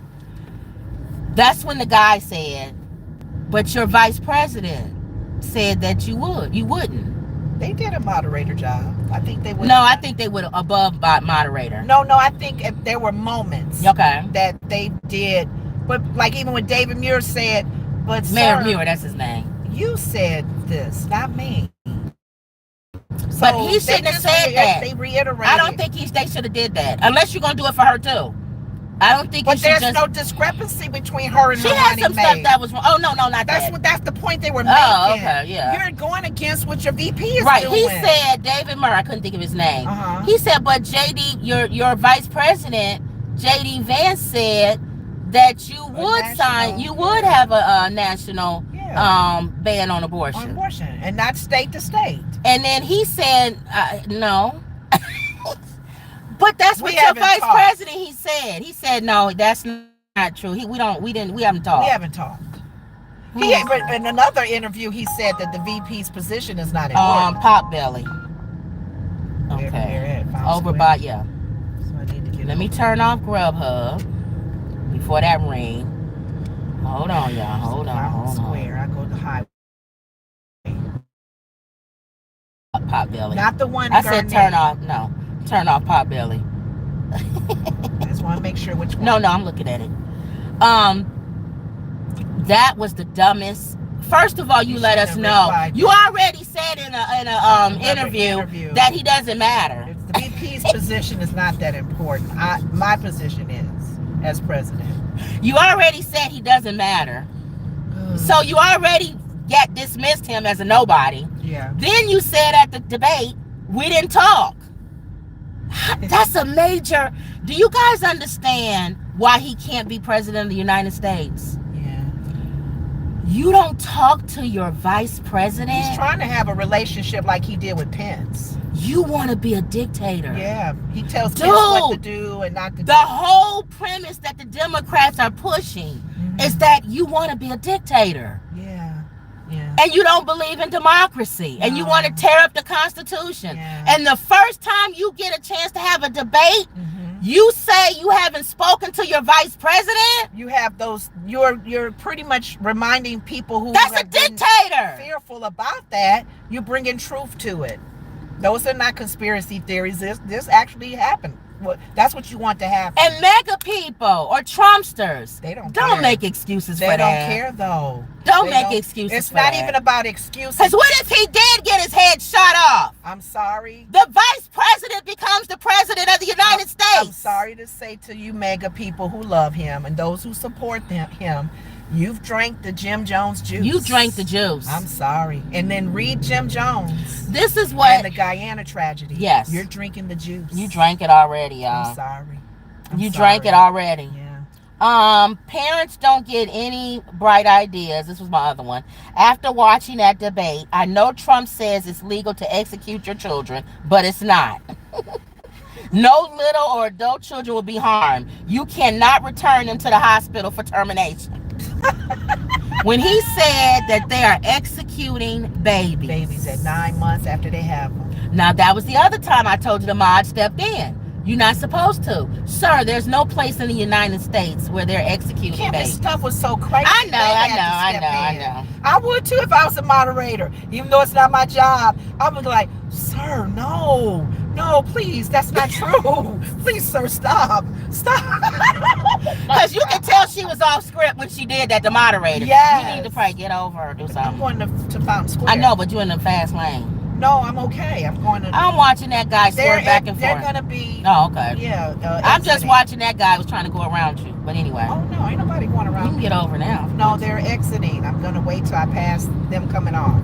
that's when the guy said, but your vice president said that you wouldn't. They did a moderator job. I think they would. No, I think they would above moderator. No, I think if there were moments that they did. But like even when David Muir said, but Mayor Muir, that's his name. You said this, not me. So but he shouldn't have said that. They reiterated. I don't think they should have did that. Unless you're going to do it for her too. I don't think. But there's no discrepancy between her and her running mate. She had some stuff that was wrong. Oh no, not that. That's the point they were making. Oh, okay, yeah. You're going against what your VP is doing. Right. He said David Murray. I couldn't think of his name. He said, but JD, your vice president, JD Vance said that you would have a national ban on abortion. And not state to state. And then he said, no. But that's what your vice president, he said. He said, no, that's not true. We haven't talked. We haven't talked. But in another interview, he said that the VP's position is not important. Potbelly. Okay. Over by, yeah. So I need to get Let me turn off Grubhub before that ring. Hold on, y'all. Hold on. Square. I go to highway. Potbelly. Not the one. I said turn off. No. Turn off Potbelly. I just want to make sure which one. No, I'm looking at it. That was the dumbest. First of all, you let us know. You already said in a interview that he doesn't matter. The VP's position is not that important. My position is as president. You already said he doesn't matter. So you already dismissed him as a nobody. Yeah. Then you said at the debate, we didn't talk. That's a major. Do you guys understand why he can't be president of the United States? Yeah. You don't talk to your vice president. He's trying to have a relationship like he did with Pence. You want to be a dictator. Yeah. He tells Pence what to do and not to do. The whole premise that the Democrats are pushing is that you want to be a dictator. Yeah. And you don't believe in democracy. And you want to tear up the Constitution. Yeah. And the first time you get a chance to have a debate, you say you haven't spoken to your vice president. You have those. You're pretty much reminding people who that's a dictator. Fearful about that. You're bringing truth to it. Those are not conspiracy theories. This actually happened. Well, that's what you want to happen. And mega people or Trumpsters, they don't make excuses for that. They don't care though. Don't They make don't- excuses It's for not that. even about excuses. Because what if he did get his head shot off? I'm sorry. The vice president becomes the president of the United States. I'm sorry to say to you mega people who love him and those who support him, you've drank the Jim Jones juice. You drank the juice. I'm sorry. And then read Jim Jones. This is And what the Guyana tragedy. Yes. You're drinking the juice. you drank it already, y'all. I'm sorry. You drank it already. Yeah. Parents don't get any bright ideas. This was my other one. After watching that debate, I know Trump says it's legal to execute your children, but it's not. No little or adult children will be harmed. You cannot return them to the hospital for termination. When he said that they are executing babies. Babies at 9 months after they have them. Now, that was the other time I told you the mod stepped in. You're not supposed to. Sir, there's no place in the United States where they're executing Kim, this babies. stuff was so crazy. I know, They I had know, to I step know, I in. know. I would too if I was a moderator. Even though it's not my job. I would be like, sir, no, please, that's not true. Please, sir, stop. Because you can tell she was off script when she did that, the moderator. Yes. You need to probably get over or do I'm something. going to Fountain Square. I know, but you're in the fast lane. No, I'm okay. I'm going to. I'm watching that guy swerve back and They're forth. gonna be. Oh, okay. Yeah. I'm just exiting. watching that guy was trying to go around you. But anyway, Oh no, ain't nobody going you around. can get over now. No, they're exiting. I'm gonna wait till I pass them coming off.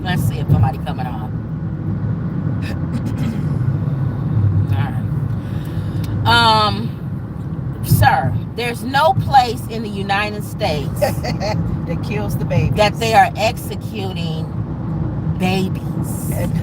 Let's see if somebody coming on. All right. Sir, there's no place in the United States That kills the baby. that they are executing babies.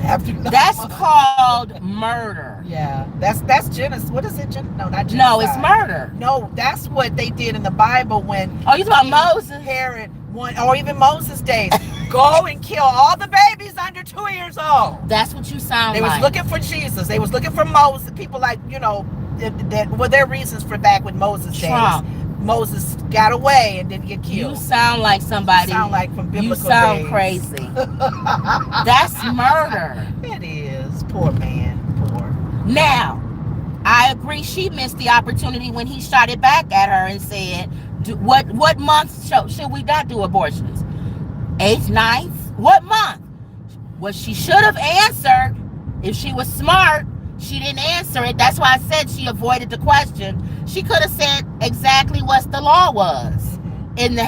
After That's called murder. Yeah, that's genocide. What is it? No, not genocide. No, it's murder. No, that's what they did in the Bible when Oh, you talking about Moses? Herod, or even Moses' days, go and kill all the babies under 2 years old. That's what you sound They was like. looking for Jesus. They was looking for Moses. People like, that were their reasons for back with Moses' Trump. days. Moses got away and didn't get You killed. sound like somebody. You sound like from biblical You sound days. crazy. That's murder. It is. Poor man. Poor. Now, I agree she missed the opportunity when he shot it back at her and said, what month should we not do abortions? 8th, 9th? What month? What she should have answered, if she was smart, she didn't answer it. That's why I said she avoided the question. She could have said exactly what the law was. In the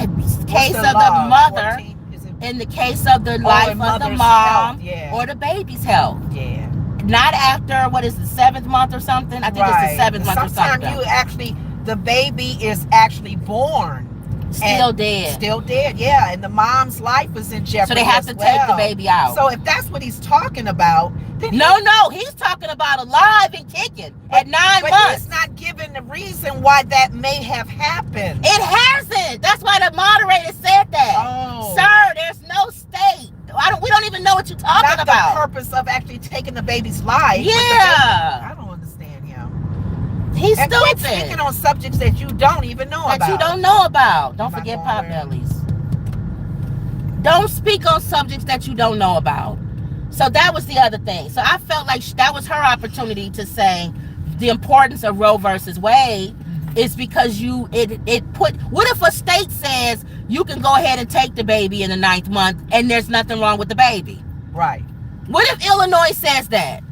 case of the mother, 14, is it? in the case of the life and of the mother's mom, health, yeah. or the baby's health. Yeah. Not after, what is the 7th month or something? I think it's the 7th month or Sometimes something. the baby is actually born. Still and dead. Still dead, yeah. And the mom's life is in jeopardy. So they have as to well. take the baby out. So if that's what he's talking about, then No, he's talking about alive and kicking at 9 but months. he's not giving the reason why that may have happened. It hasn't. That's why the moderator said that. Oh. Sir, there's no state. We don't even know what you're talking Not about. the purpose of actually taking the baby's life. but the Yeah. baby- I don't understand him. He's And quit stupid. speaking on subjects that you don't even know That about. you don't know about. Don't Am I forget going pot where? bellies. Don't speak on subjects that you don't know about. So that was the other thing. So I felt like that was her opportunity to say the importance of Roe versus Wade is because what if a state says you can go ahead and take the baby in the 9th month and there's nothing wrong with the baby? Right. What if Illinois says that?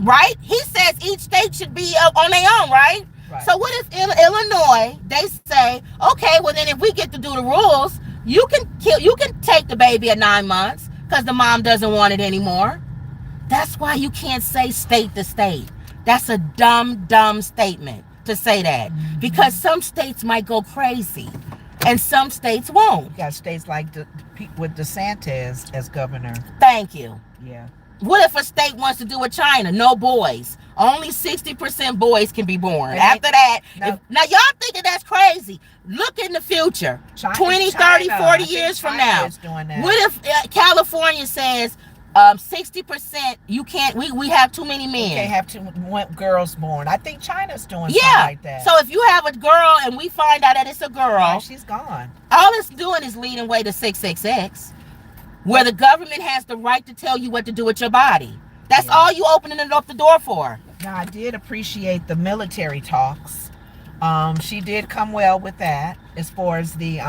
Right? He says each state should be on their own, right? Right. So what if in Illinois they say, okay, well then if we get to do the rules, you can take the baby at 9 months because the mom doesn't want it anymore. That's why you can't say state to state. That's a dumb statement to say that, because some states might go crazy and some states won't. You got states like with DeSantis as governor. Thank you. Yeah. What if a state wants to do with China? No boys. Only 60% boys can be born. And After that, no. now y'all thinking that's crazy. Look in the future. 20, 30, 40 years from now. Is doing that. What if California says 60% you can't, we have too many men? Can't have two girls born. I think China's doing Yeah. something like that. So if you have a girl and we find out that it's a girl, Right, she's gone. all it's doing is leading way to 666, where the government has the right to tell you what to do with your body. That's all you opening it up the door for. Now, I did appreciate the military talks. She did come well with that as far as the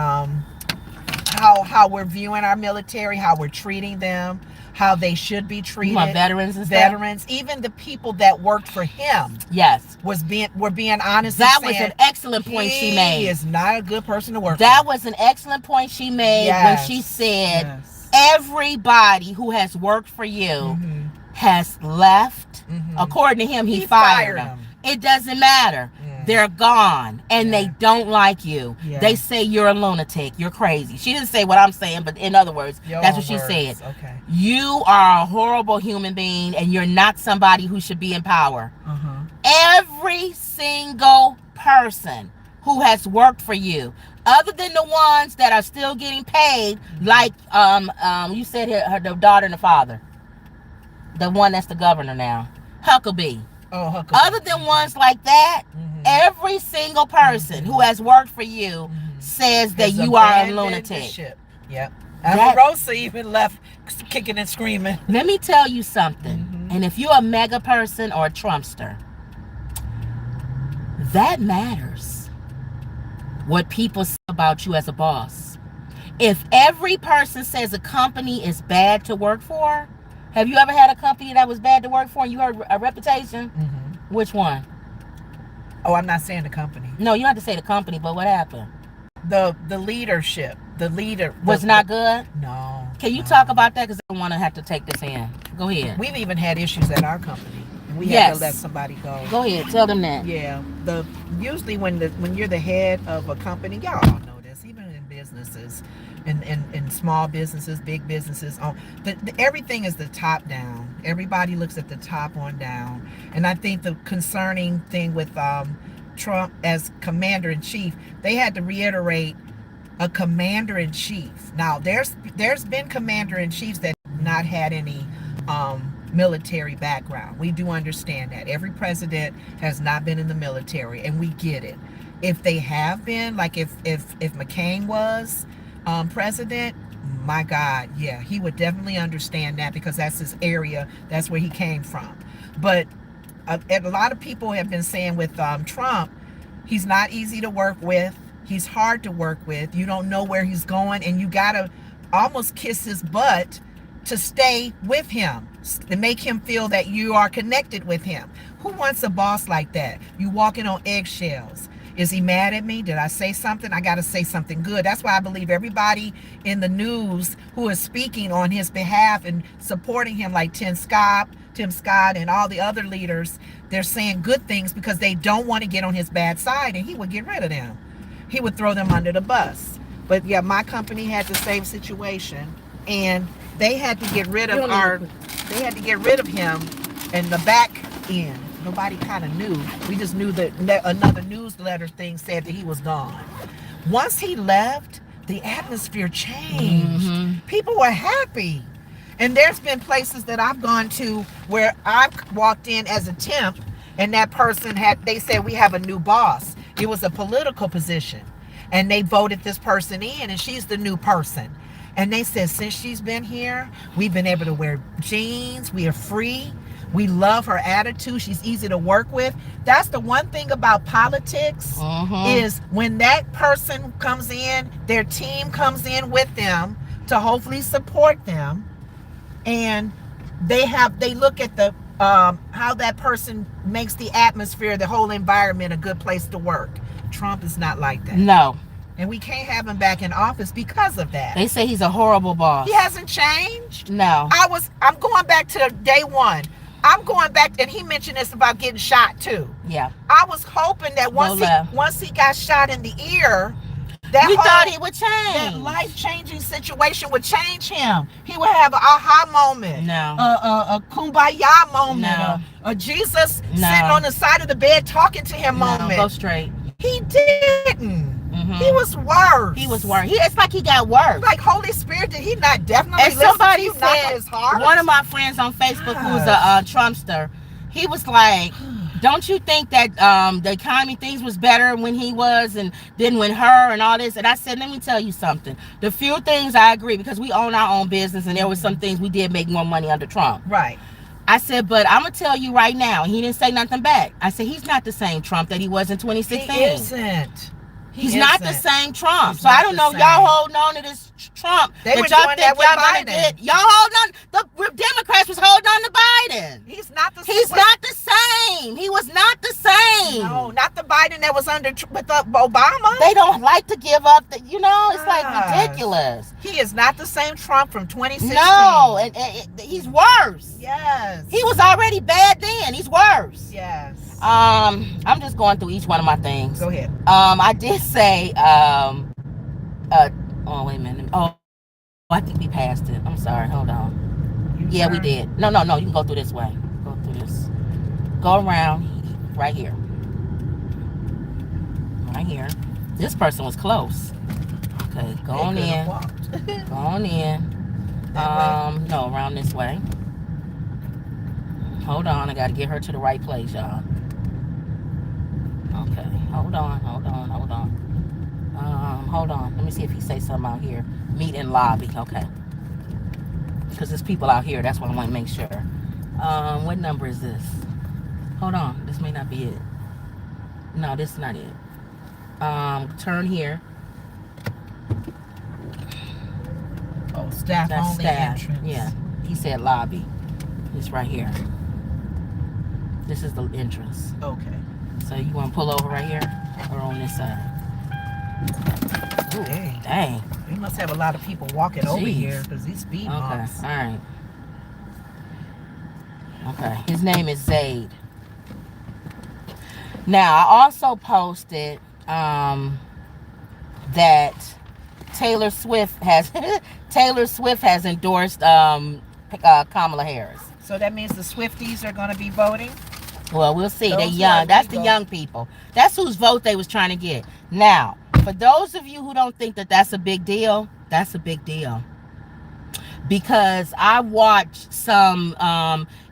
how we're viewing our military, how we're treating them, how they should be treated. My veterans and veterans, even the people that worked for him. Yes, were being honest. That and was an excellent point she made. He is not a good person to work. That for. was an excellent point she made when she said, everybody who has worked for you has left. According to him, he fired them. It doesn't matter. They're gone and they don't like you. They say you're a lunatic. You're crazy. She didn't say what I'm saying, but in other words, that's what she said. Okay. You are a horrible human being and you're not somebody who should be in power. Every single person who has worked for you, other than the ones that are still getting paid, like you said the daughter and the father, the one that's the governor now, Huckabee. Other than ones like that, every single person who has worked for you says that you are a lunatic. Yep. Rosa even left kicking and screaming. Let me tell you something. And if you're a mega person or a Trumpster, that matters. What people say about you as a boss. If every person says a company is bad to work for, have you ever had a company that was bad to work for and you heard a reputation? Which one? Oh, I'm not saying the company. No, you don't have to say the company, but what happened? The leadership. The leader was not good? No. Can you talk about that? Because I don't want to have to take this in. Go ahead. We've even had issues at our company. And we had to let somebody go. Go ahead. Tell them that. Yeah. Usually when you're the head of a company, y'all all know this, even in businesses, in small businesses, big businesses, everything is the top down. Everybody looks at the top on down. And I think the concerning thing with Trump as commander-in-chief, they had to reiterate a commander-in-chief. Now, there's been commander-in-chiefs that have not had any military background. We do understand that. Every president has not been in the military, and we get it. If they have been, like if McCain was president, my God, yeah, he would definitely understand that because that's his area. That's where he came from. But a lot of people have been saying with Trump, he's not easy to work with. He's hard to work with. You don't know where he's going, and you gotta almost kiss his butt to stay with him, to make him feel that you are connected with him. Who wants a boss like that? You walking on eggshells. Is he mad at me? Did I say something? I got to say something good. That's why I believe everybody in the news who is speaking on his behalf and supporting him, like Tim Scott and all the other leaders, they're saying good things because they don't want to get on his bad side, and he would get rid of them. He would throw them under the bus. But yeah, my company had the same situation, and they had to get rid of him in the back end. Nobody kind of knew. We just knew that another newsletter thing said that he was gone. Once he left, the atmosphere changed. People were happy. And there's been places that I've gone to where I've walked in as a temp, and that person they said, we have a new boss. It was a political position. And they voted this person in, and she's the new person. And they said, since she's been here, we've been able to wear jeans. We are free. We love her attitude. She's easy to work with. That's the one thing about politics is when that person comes in, their team comes in with them to hopefully support them. And they look at the how that person makes the atmosphere, the whole environment a good place to work. Trump is not like that. No. And we can't have him back in office because of that. They say he's a horrible boss. He hasn't changed. No. I'm going back to day one. I'm going back, and he mentioned this about getting shot too. Yeah. I was hoping that once he got shot in the ear, we thought he would change. That life-changing situation would change him. He would have an aha moment. No. A kumbaya moment. No. A Jesus sitting on the side of the bed talking to him moment. Go straight. He didn't. He was worse. He was worse. It's like he got worse. Like Holy Spirit, did he not definitely and somebody listen to you, said, his heart? One of my friends on Facebook who's a Trumpster, he was like, don't you think that the economy things was better when he was and then when her and all this? And I said, let me tell you something. The few things I agree, because we own our own business, and there were some things we did make more money under Trump. Right. I said, but I'm going to tell you right now, he didn't say nothing back. I said, he's not the same Trump that he was in 2016. He isn't. He's not the isn't. same Trump. He's So I not don't the know. same. Y'all holding on to this Trump They were that y'all doing think that with y'all gonna Biden. get. Y'all holding on. The Democrats was holding on to Biden. He's not the He's not the same. He was not the same. No, not the Biden that was under with Obama. They don't like to give up. It's like Gosh. ridiculous. He is not the same Trump from 2016. No, and he's worse. Yes. He was already bad then. He's worse. Yes. I'm just going through each one of my things. Go ahead. I did say, oh, wait a minute. Oh, I think we passed it. I'm sorry. Hold on. Yeah, we did. No. You can go through this way. Go through this. Go around right here. Right here. This person was close. Okay, go on in. Go on in. No, around this way. Hold on. I got to get her to the right place, y'all. Okay, hold on. Hold on. Let me see if he say something out here. Meet in lobby. Okay. Because there's people out here. That's why I want to make sure. What number is this? Hold on. This may not be it. No, this is not it. Turn here. Oh, staff That's only staff. entrance. Yeah. He said lobby. It's right here. This is the entrance. Okay. So you want to pull over right here or on this side? Ooh, dang. We must have a lot of people walking over Jeez. here because these speed bumps. Okay, all right. Okay, his name is Zaid. Now, I also posted that Taylor Swift has endorsed Kamala Harris. So that means the Swifties are going to be voting? Well, we'll see. They're Those young. are That's the legal. young people. That's whose vote they was trying to get. Now, for those of you who don't think that that's a big deal, that's a big deal. Because I watched some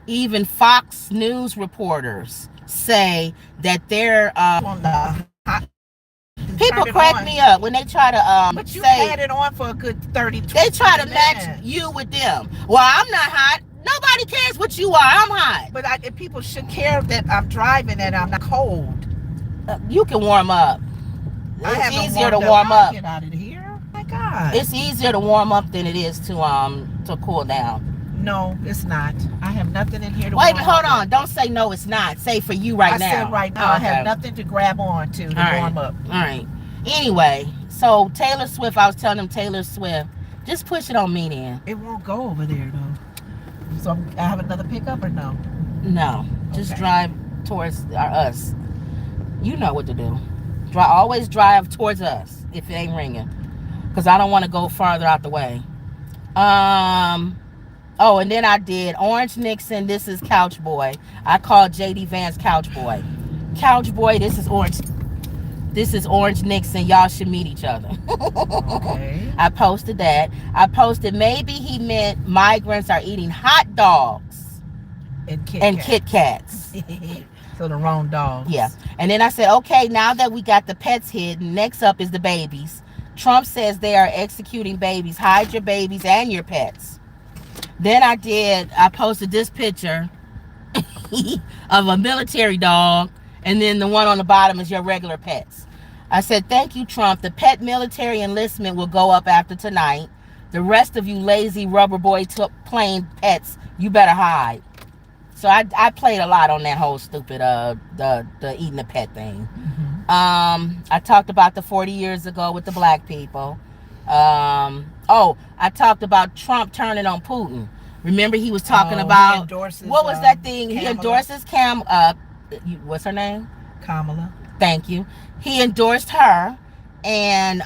even Fox News reporters say that they're On the hot, people turn it crack on. me up when they try to But you say had it on for a good 30, 20 they try to minutes. match you with them. Well, I'm not hot. Nobody cares what you are. I'm hot. But if people should care that I'm driving and I'm not cold. You can warm up. I It's haven't easier to warmed warm I'll up. Get out of here. My God. It's easier to warm up than it is to cool down. No, it's not. I have nothing in here to Wait, warm hold up on. with. Don't say no, it's not. Say for you right now. I said right now I Okay. have nothing to grab on to warm up. All right. Anyway, so Taylor Swift, I was telling them Taylor Swift, just push it on me then. It won't go over there though. So I have another pickup or no? No, just Okay. drive towards us. You know what to do. Always drive towards us if it ain't ringing, because I don't want to go farther out the way. Oh, and then I did Orange Nixon. This is Couch Boy. I called JD Vance Couch Boy. Couch Boy, this is Orange. This is Orange Nixon. Y'all should meet each other. Okay. I posted that. I posted maybe he meant migrants are eating hot dogs And Kit Kats. So the wrong dogs. Yeah. And then I said, okay, now that we got the pets hidden, next up is the babies. Trump says they are executing babies. Hide your babies and your pets. Then I posted this picture of a military dog, and then the one on the bottom is your regular pets. I said, thank you, Trump. The pet military enlistment will go up after tonight. The rest of you lazy rubber boy plain pets, you better hide. So I played a lot on that whole stupid the eating the pet thing. Mm-hmm. I talked about the 40 years ago with the black people. I talked about Trump turning on Putin. Remember he was talking about endorses, what was that thing? Kamala. He endorses what's her name? Kamala. Thank you. He endorsed her, and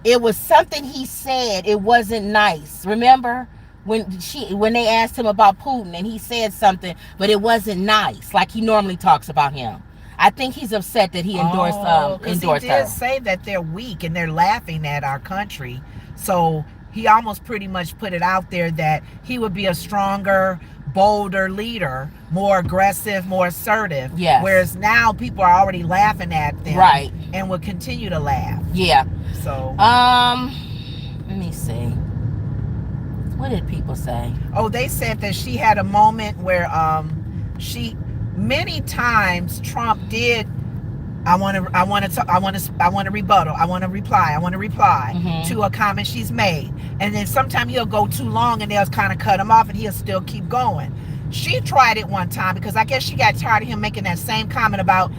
it was something he said. It wasn't nice. Remember when they asked him about Putin, and he said something, but it wasn't nice, like he normally talks about him. I think he's upset that he endorsed He did her. say that they're weak and they're laughing at our country. So he almost pretty much put it out there that he would be a stronger, bolder leader, more aggressive, more assertive. Yes. Whereas now people are already laughing at them. Right. And will continue to laugh. Yeah. So. Let me see. What did people say? Oh, they said that she had a moment where many times Trump did I want to rebuttal. I want to reply to a comment she's made. And then sometimes he'll go too long and they'll kind of cut him off and he'll still keep going. She tried it one time because I guess she got tired of him making that same comment about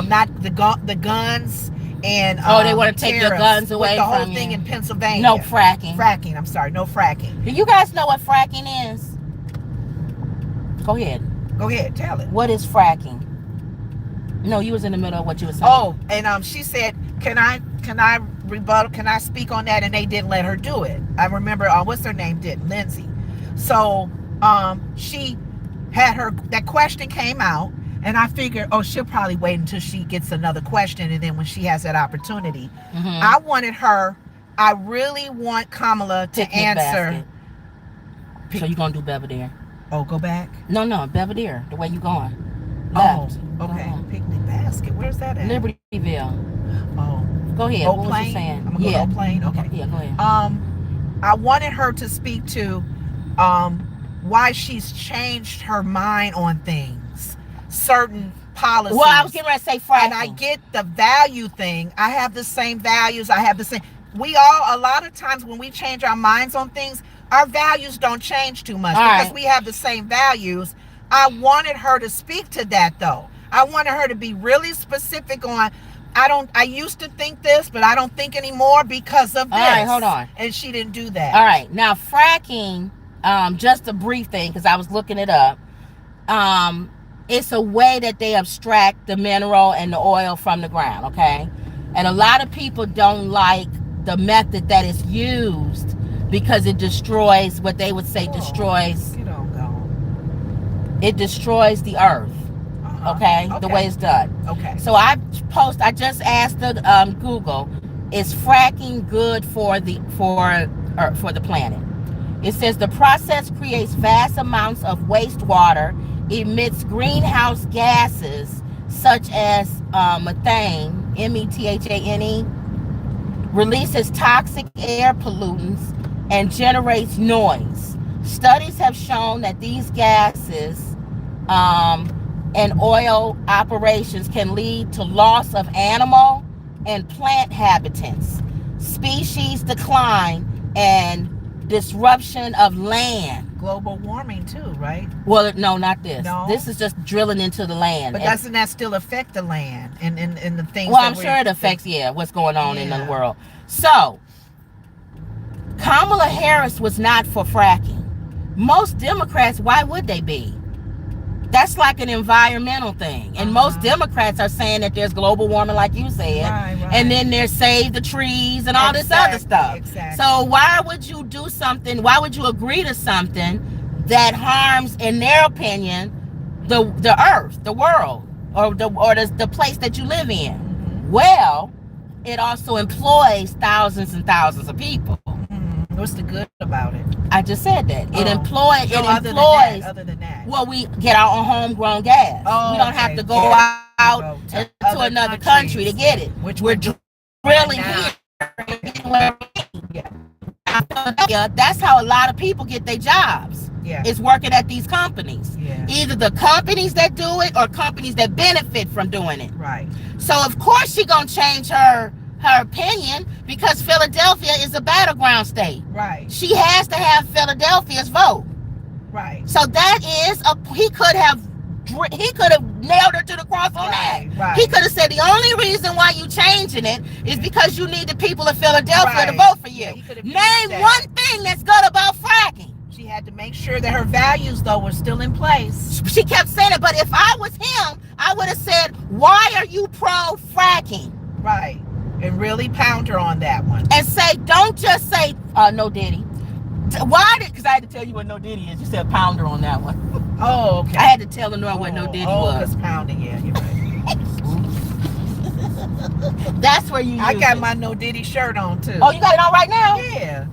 not the guns and they want to take your guns away with the whole from thing you. in Pennsylvania. No fracking. Fracking. I'm sorry. No fracking. Do you guys know what fracking is? Go ahead. Go ahead. Tell it. What is fracking? No, you was in the middle of what you were saying. Oh, and she said, "Can I rebuttal? Can I speak on that?" And they didn't let her do it. I remember what's her name did, Lindsay. So she had that question came out, and I figured, oh, she'll probably wait until she gets another question, and then when she has that opportunity, I really want Kamala to answer. So you gonna do Belvedere? Oh, go back? No, Belvedere. The way you going? Left. Oh, okay. Picnic basket. Where's that at? Libertyville. Oh. Go ahead. Old what Plain? was you saying? I'm gonna go Old Plain. Okay. Yeah, go ahead. I wanted her to speak to why she's changed her mind on things, certain policies. Well, I was getting ready to say fracking. And I get the value thing. I have the same values. I have the same. We all, a lot of times when we change our minds on things, our values don't change too much because we have the same values. I wanted her to speak to that though. I wanted her to be really specific on, I used to think this, but I don't think anymore because of this. All right, hold on. And she didn't do that. All right. Now, fracking, just a brief thing because I was looking it up. It's a way that they abstract the mineral and the oil from the ground, okay? And a lot of people don't like the method that is used because it destroys what they would say destroys. You don't go. It destroys the earth. Okay, the way it's done. Okay. So I just asked the Google, is fracking good for the planet? It says the process creates vast amounts of wastewater, emits greenhouse gases such as methane, methane, releases toxic air pollutants, and generates noise. Studies have shown that these gases and oil operations can lead to loss of animal and plant habitats, species decline, and disruption of land. Global warming too, right? Well, no, not this. No? This is just drilling into the land. But doesn't that still affect the land and the things? Well, I'm sure it affects, what's going on in the world. So, Kamala Harris was not for fracking. Most Democrats, why would they be? That's like an environmental thing. And most Democrats are saying that there's global warming, like you said. Right. And then there's save the trees and all this other stuff. Exactly. So why would you do something, why would you agree to something that harms, in their opinion, the earth, the world, or the place that you live in? Mm-hmm. Well, it also employs thousands and thousands of people. What's the good about it? I just said that. It employs. Other than that. Well, we get our own homegrown gas. We don't have to go out to another country to get it. Which we're drilling here. That's how a lot of people get their jobs. Yeah. It's working at these companies. Yeah. Either the companies that do it or companies that benefit from doing it. Right. So of course she gonna change her opinion because Philadelphia is a battleground state. Right. She has to have Philadelphia's vote. Right. So that is he could have nailed her to the cross on that. Right. He could have said the only reason why you changing it is because you need the people of Philadelphia to vote for you. Name one thing that's good about fracking. She had to make sure that her values though were still in place. She kept saying it, but if I was him, I would have said, why are you pro fracking? Right. And really pound her on that one. And say, don't just say, no Diddy. Why did, because I had to tell you what no Diddy is. You said pounder on that one. Oh, okay. I had to tell Lenore what no Diddy was. Oh, because pounding, yeah, you're right. That's where you I got my no Diddy shirt on too. Oh, you got it on right now? Yeah.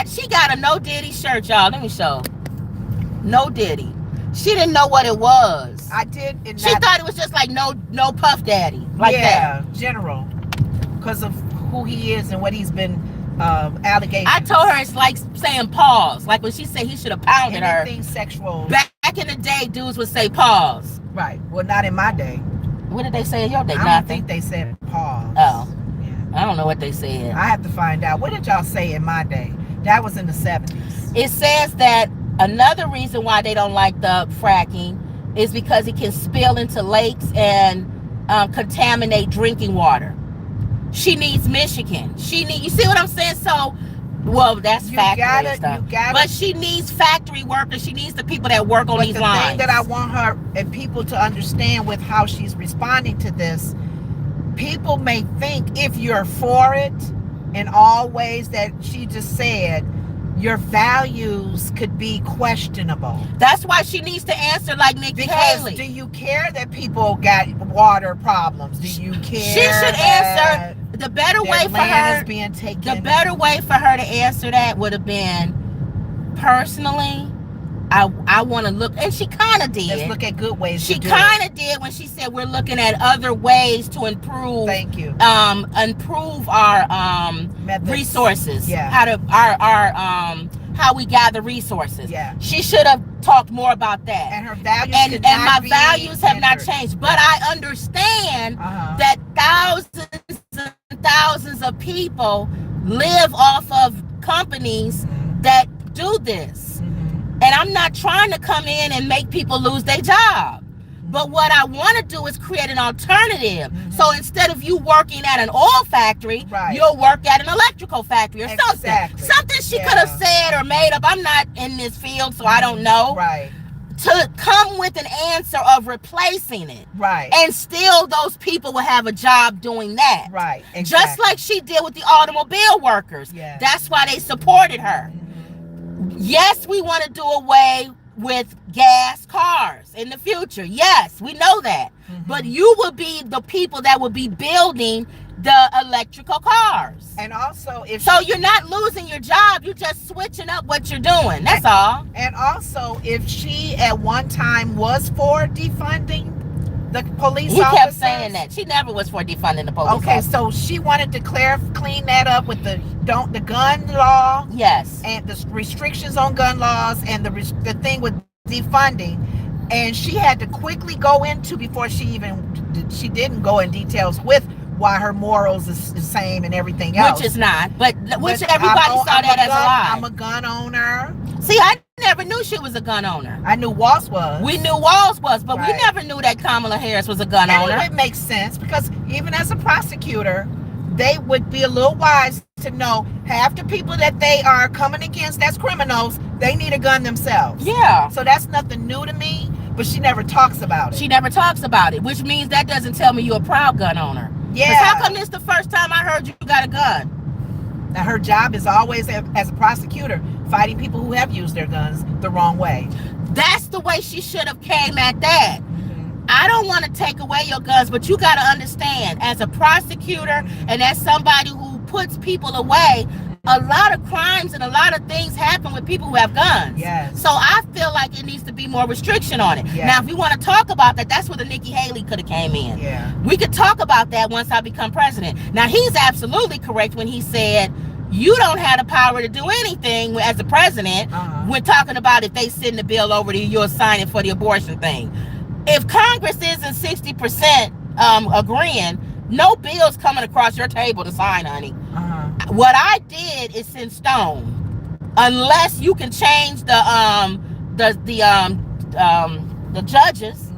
She got a no Diddy shirt, y'all. Let me show. No Diddy. She didn't know what it was. I did. She thought it was just like no Puff Daddy. Like that. Yeah, general. Because of who he is and what he's been allegations. I told her it's like saying pause. Like when she said he should have pounded anything sexual. Back in the day, dudes would say pause. Right. Well, not in my day. What did they say in your day? I don't Nothing. think they said pause. Oh. Yeah. I don't know what they said. I have to find out. What did y'all say in my day? That was in the 70s. It says that another reason why they don't like the fracking is because it can spill into lakes and contaminate drinking water. She needs Michigan. You see what I'm saying? So, well, that's factory and stuff. But she needs factory workers. She needs the people that work on these lines. The thing that I want her and people to understand with how she's responding to this, people may think if you're for it in all ways that she just said, your values could be questionable. That's why she needs to answer like Nikki Haley. Do you care that people got water problems? Do you care? She should answer. The better way for her. The better way for her to answer that would have been, personally, I want to look, and she kind of did. Let's look at good ways. She kind of did when she said we're looking at other ways to improve. Thank you. Improve our resources. Yeah. How we gather resources. Yeah. She should have talked more about that. And her values. And my values have not changed, but I understand that thousands of people live off of companies that do this. And I'm not trying to come in and make people lose their job. But what I want to do is create an alternative. So instead of you working at an oil factory, you'll work at an electrical factory or something. Something she could have said or made up. I'm not in this field, so I don't know. Right. To come with an answer of replacing it. Right. And still those people will have a job doing that. Right. Exactly. Just like she did with the automobile workers. Yeah. That's why they supported her. Yes, we want to do away with gas cars in the future. Yes, we know that. But you will be the people that will be building the electrical cars. And also, you're not losing your job, you're just switching up what you're doing. That's all. And also, if she at one time was for defunding the police officers. He kept saying that. She never was for defunding the police officers. So she wanted to clean that up with the gun law. Yes. And the restrictions on gun laws and the thing with defunding. And she had to quickly go into, before she didn't go in details with why her morals is the same and everything else. Which is not. But everybody saw that as a lie. I'm a gun owner. See, I never knew she was a gun owner. I knew Walls was. We knew Walls was, but we never knew that Kamala Harris was a gun owner. It makes sense because even as a prosecutor, they would be a little wise to know half the people that they are coming against as criminals, they need a gun themselves. Yeah. So that's nothing new to me, but she never talks about it. She never talks about it, which means that doesn't tell me you're a proud gun owner. Yeah. Because how come this the first time I heard you got a gun? Now, her job is always, as a prosecutor, fighting people who have used their guns the wrong way. That's the way she should have came at that. I don't want to take away your guns, but you got to understand, as a prosecutor and as somebody who puts people away, a lot of crimes and a lot of things happen with people who have guns. Yes. So I feel like it needs to be more restriction on it. Yes. Now, if we want to talk about that, that's where the Nikki Haley could have came in. Yeah. We could talk about that once I become president. Now, he's absolutely correct when he said, you don't have the power to do anything as a president. We're talking about if they send the bill over to you, you'll sign it for the abortion thing. If Congress isn't 60% agreeing, no bill's coming across your table to sign, honey. What I did is in stone, unless you can change the judges,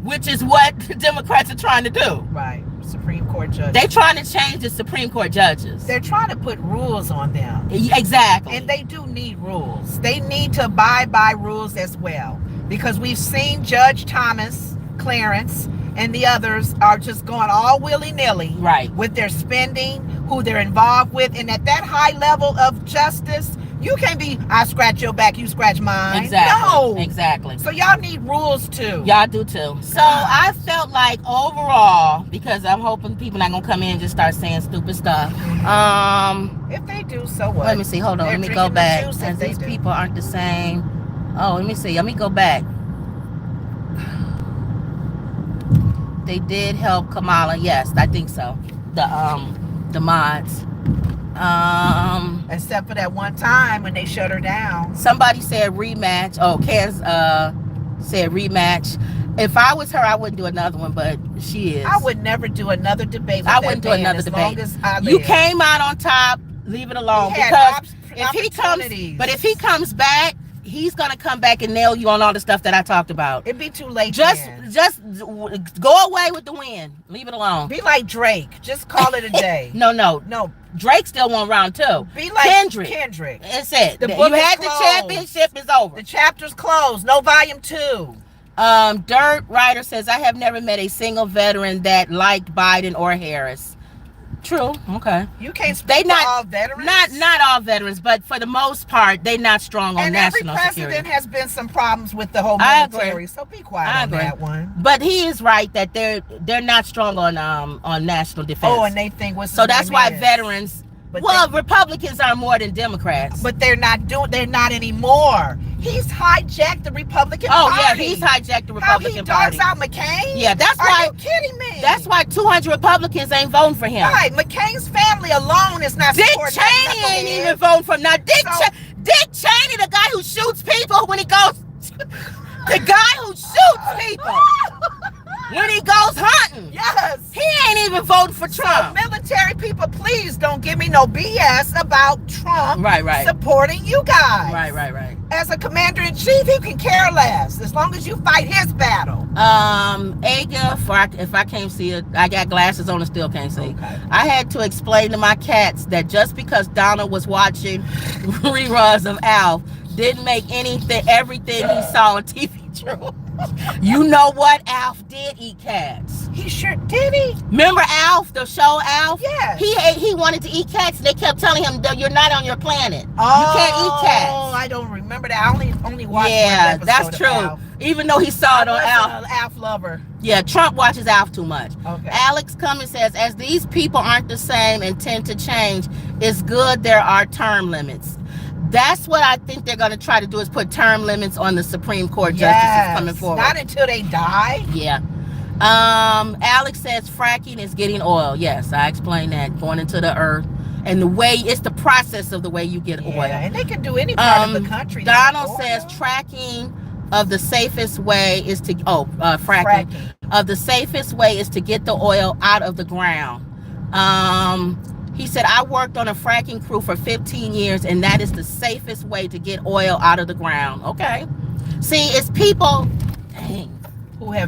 which is what the Democrats are trying to do. Right. Supreme Court judges. They're trying to change the Supreme Court judges. They're trying to put rules on them. Exactly. And they do need rules. They need to abide by rules as well. Because we've seen Judge Thomas, Clarence, and the others are just going all willy-nilly with their spending, who they're involved with. And at that high level of justice, you can't be, I scratch your back, you scratch mine. Exactly. No. Exactly. So y'all need rules too. Y'all do too. So I felt like overall, because I'm hoping people not going to come in and just start saying stupid stuff. If they do, so what? Let me see. Hold on. Let me go back. As these people aren't the same. Oh, let me see. Let me go back. They did help Kamala. Yes, I think so. The mods. Except for that one time when they shut her down. Somebody said rematch. Oh, Kaz said rematch. If I was her, I wouldn't do another one, but she is. I would never do another debate with I that wouldn't do man another as debate. long as I You live. came out on top. Leave it alone. He had Because if he comes, opportunities. but if he comes back, he's gonna come back and nail you on all the stuff that I talked about. It'd be too late. Just then. go away with the win. Leave it alone. Be like Drake. Just call it a day. No. Drake still won round 2. Be like Kendrick. That's it. The You book is had the closed. championship. Is over. The chapter's closed. No volume 2. Dirt Rider says, I have never met a single veteran that liked Biden or Harris. True. Okay. You can't speak for all veterans. Not all veterans, but for the most part, they're not strong on and national every security. president has been some problems with the whole military, so be quiet on that one. But he is right that they're not strong on national defense. Oh, and they think so that's why veterans. But Republicans are more than Democrats. But they're not anymore. He's hijacked the Republican Party. Oh yeah, he's hijacked the Republican Party. He dogs out McCain? Yeah, that's why. Are you kidding me? That's why 200 Republicans ain't voting for him. Right, McCain's family alone is not supporting Dick Cheney ain't even voting for him. Now, Dick Cheney, the guy who shoots people when he goes, the guy who shoots people when he goes hunting. Yes. He ain't even voting for Trump. So military people, please don't give me no BS about Trump supporting you guys. Right. As a commander-in-chief, he can care less as long as you fight his battle. Aga, if I can't see it, I got glasses on and still can't see. Okay. I had to explain to my cats that just because Donald was watching reruns of Alf didn't make everything he saw on TV true. You know what? Alf did eat cats. He sure did. He remember Alf, the show Alf? Yeah. He wanted to eat cats. They kept telling him that you're not on your planet. Oh, you can't eat cats. Oh, I don't remember that. I only watched one episode that's true. Of Alf. Even though he saw it on Alf. An Alf lover. Yeah, Trump watches Alf too much. Okay. Alex Cummings says, as these people aren't the same and tend to change, it's good there are term limits. That's what I think they're going to try to do, is put term limits on the Supreme Court justices coming forward. Not until they die. Yeah. Alex says fracking is getting oil. Yes, I explained that. Going into the earth. And the way, it's the process of the way you get oil. And they can do any part of the country. Donald says tracking of the safest way is to, fracking. Of the safest way is to get the oil out of the ground. He said, I worked on a fracking crew for 15 years, and that is the safest way to get oil out of the ground. Okay. See, it's people who are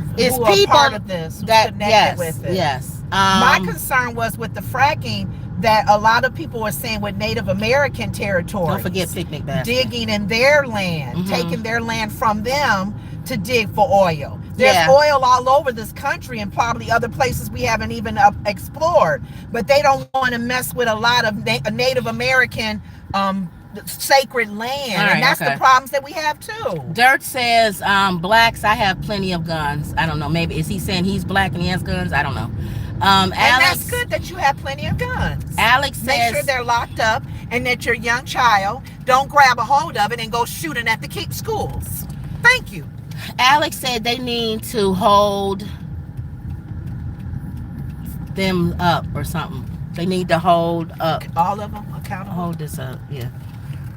part of this, that connected with it. Yes. My concern was with the fracking that a lot of people were saying with Native American territories. Don't forget picnic baskets. Digging in their land, taking their land from them to dig for oil. There's oil all over this country and probably other places we haven't even explored. But they don't want to mess with a lot of Native American sacred land. And that's the problems that we have too. Dirt says, blacks, I have plenty of guns. I don't know. Maybe, is he saying he's black and he has guns? I don't know. And Alex, that's good that you have plenty of guns. Alex says, make sure they're locked up and that your young child don't grab a hold of it and go shooting at the schools. Thank you. Alex said they need to hold them up or something. They need to hold up. All of them accountable? Hold this up, yeah.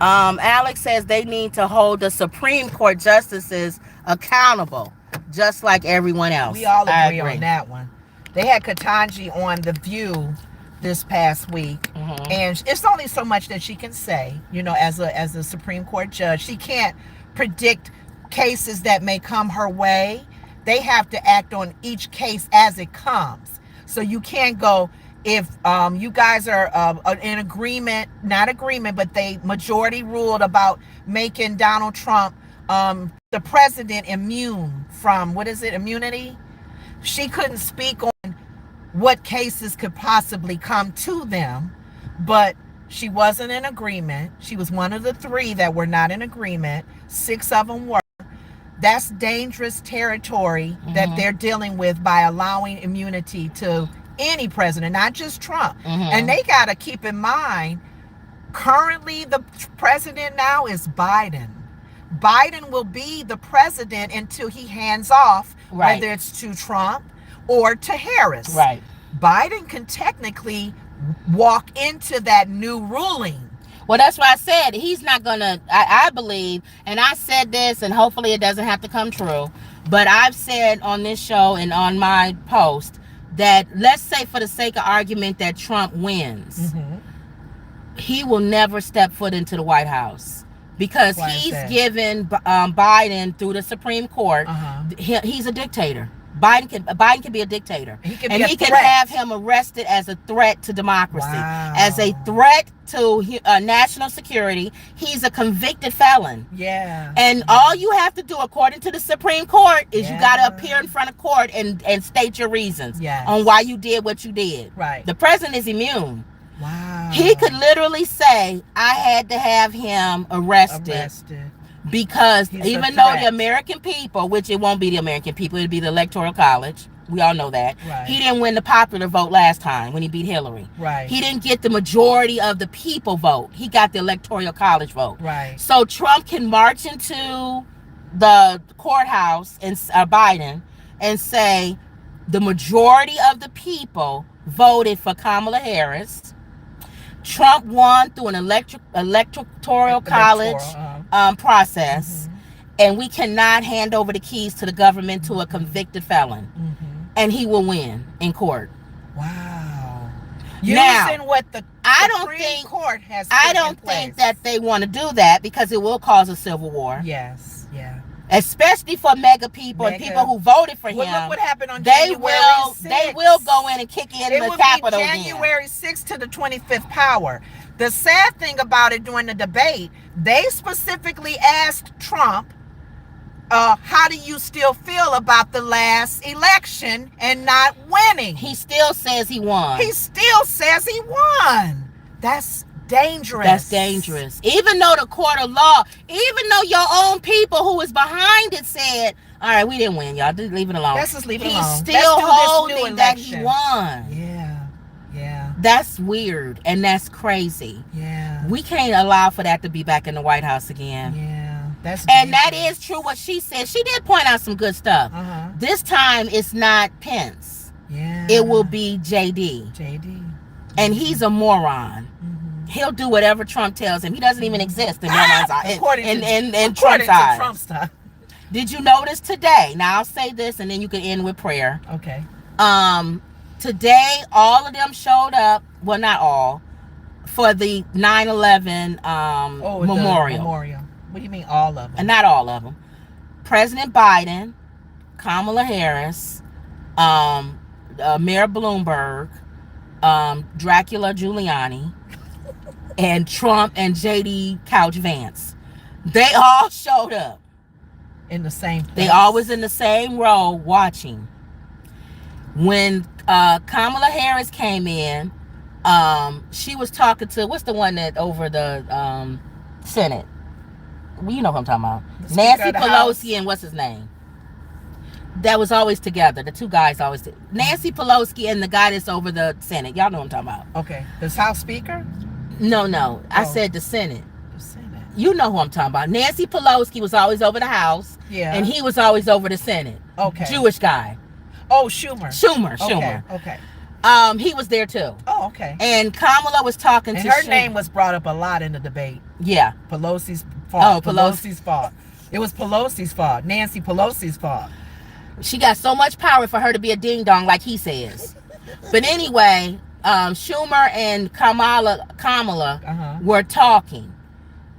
Alex says they need to hold the Supreme Court justices accountable, just like everyone else. We all agree on that one. They had Ketanji on The View this past week, and it's only so much that she can say, as a Supreme Court judge. She can't predict cases that may come her way. They have to act on each case as it comes. So you can't go, if you guys are in agreement, not agreement, but they majority ruled about making Donald Trump the president immune from, immunity? She couldn't speak on what cases could possibly come to them, but she wasn't in agreement. She was one of the 3 that were not in agreement. 6 of them were. That's dangerous territory that they're dealing with by allowing immunity to any president, not just Trump. And they got to keep in mind, currently the president now is Biden. Biden will be the president until he hands off, whether it's to Trump or to Harris. Right. Biden can technically walk into that new ruling. Well, that's why I said he's not gonna, I believe, and I said this, and hopefully it doesn't have to come true, But I've said on this show and on my post that, let's say for the sake of argument that Trump wins, he will never step foot into the White House because he's given Biden through the Supreme Court. He's a dictator. Biden can be a dictator, he can have him arrested as a threat to democracy, as a threat to national security. He's a convicted felon. And all you have to do, according to the Supreme Court, is you got to appear in front of court and state your reasons on why you did what you did. The president is immune. He could literally say, I had to have him arrested. Because even though the American people, which it won't be the American people, it'll be the Electoral College. We all know that. He didn't win the popular vote last time when he beat Hillary. He didn't get the majority of the people vote. He got the Electoral College vote. So Trump can march into the courthouse and Biden and say the majority of the people voted for Kamala Harris. Trump won through an electoral college process, and we cannot hand over the keys to the government to a convicted felon, and he will win in court. Using what the Supreme Court has put I don't think that they want to do that because it will cause a civil war. Especially for mega people and people who voted for him. Look what happened on January 6th. They will go in and kick in the Capitol again. January 6th to the 25th power. The sad thing about it, during the debate, they specifically asked Trump, how do you still feel about the last election and not winning? He still says he won. He still says he won. That's dangerous. That's dangerous. Even though the court of law, even though your own people who was behind it said, all right, we didn't win, y'all. Just leave it alone. Let's just leave it alone. He's still holding that he won. That's weird and that's crazy. We can't allow for that to be back in the White House again. That's and that is true what she said. She did point out some good stuff. This time it's not Pence. It will be JD. And he's a moron. He'll do whatever Trump tells him. He doesn't even exist in Trump's eyes. Did you notice today? Now I'll say this and then you can end with prayer. Today all of them showed up. Well, not all, for the 9/11 memorial. What do you mean all of them? And not all of them. President Biden, Kamala Harris, Mayor Bloomberg, Dracula Giuliani, and Trump and JD Couch Vance. They all showed up. In the same place. They always in the same row watching. When Kamala Harris came in, she was talking to, what's the one that over the Senate? Well, you know what I'm talking about. Nancy Pelosi and what's his name? That was always together. The two guys always Nancy Pelosi and the guy that's over the Senate. Y'all know what I'm talking about. The House Speaker? No. I said the Senate. You know who I'm talking about. Nancy Pelosi was always over the House. And he was always over the Senate. Jewish guy. Schumer. Schumer. He was there too. And Kamala was talking to her name was brought up a lot in the debate. Pelosi's fault. Pelosi's fault. It was Pelosi's fault. Nancy Pelosi's fault. She got so much power for her to be a ding dong, like he says. But anyway, Schumer and Kamala were talking,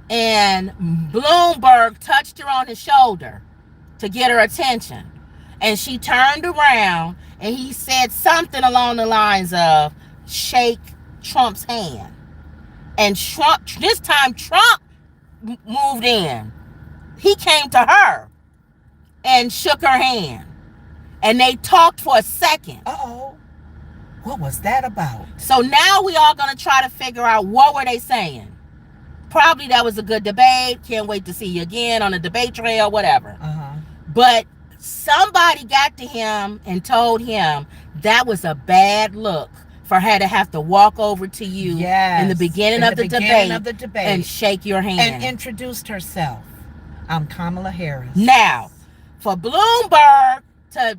and Bloomberg touched her on the shoulder to get her attention, and she turned around and he said something along the lines of shake Trump's hand. And Trump, this time Trump moved in. He came to her and shook her hand, and they talked for a second. What was that about? So now we all gonna try to figure out what were they saying. Probably that was a good debate. Can't wait to see you again on the debate trail, whatever. But somebody got to him and told him that was a bad look for her to have to walk over to you in the beginning of the debate and shake your hand and introduced herself. I'm Kamala Harris. Now, for Bloomberg to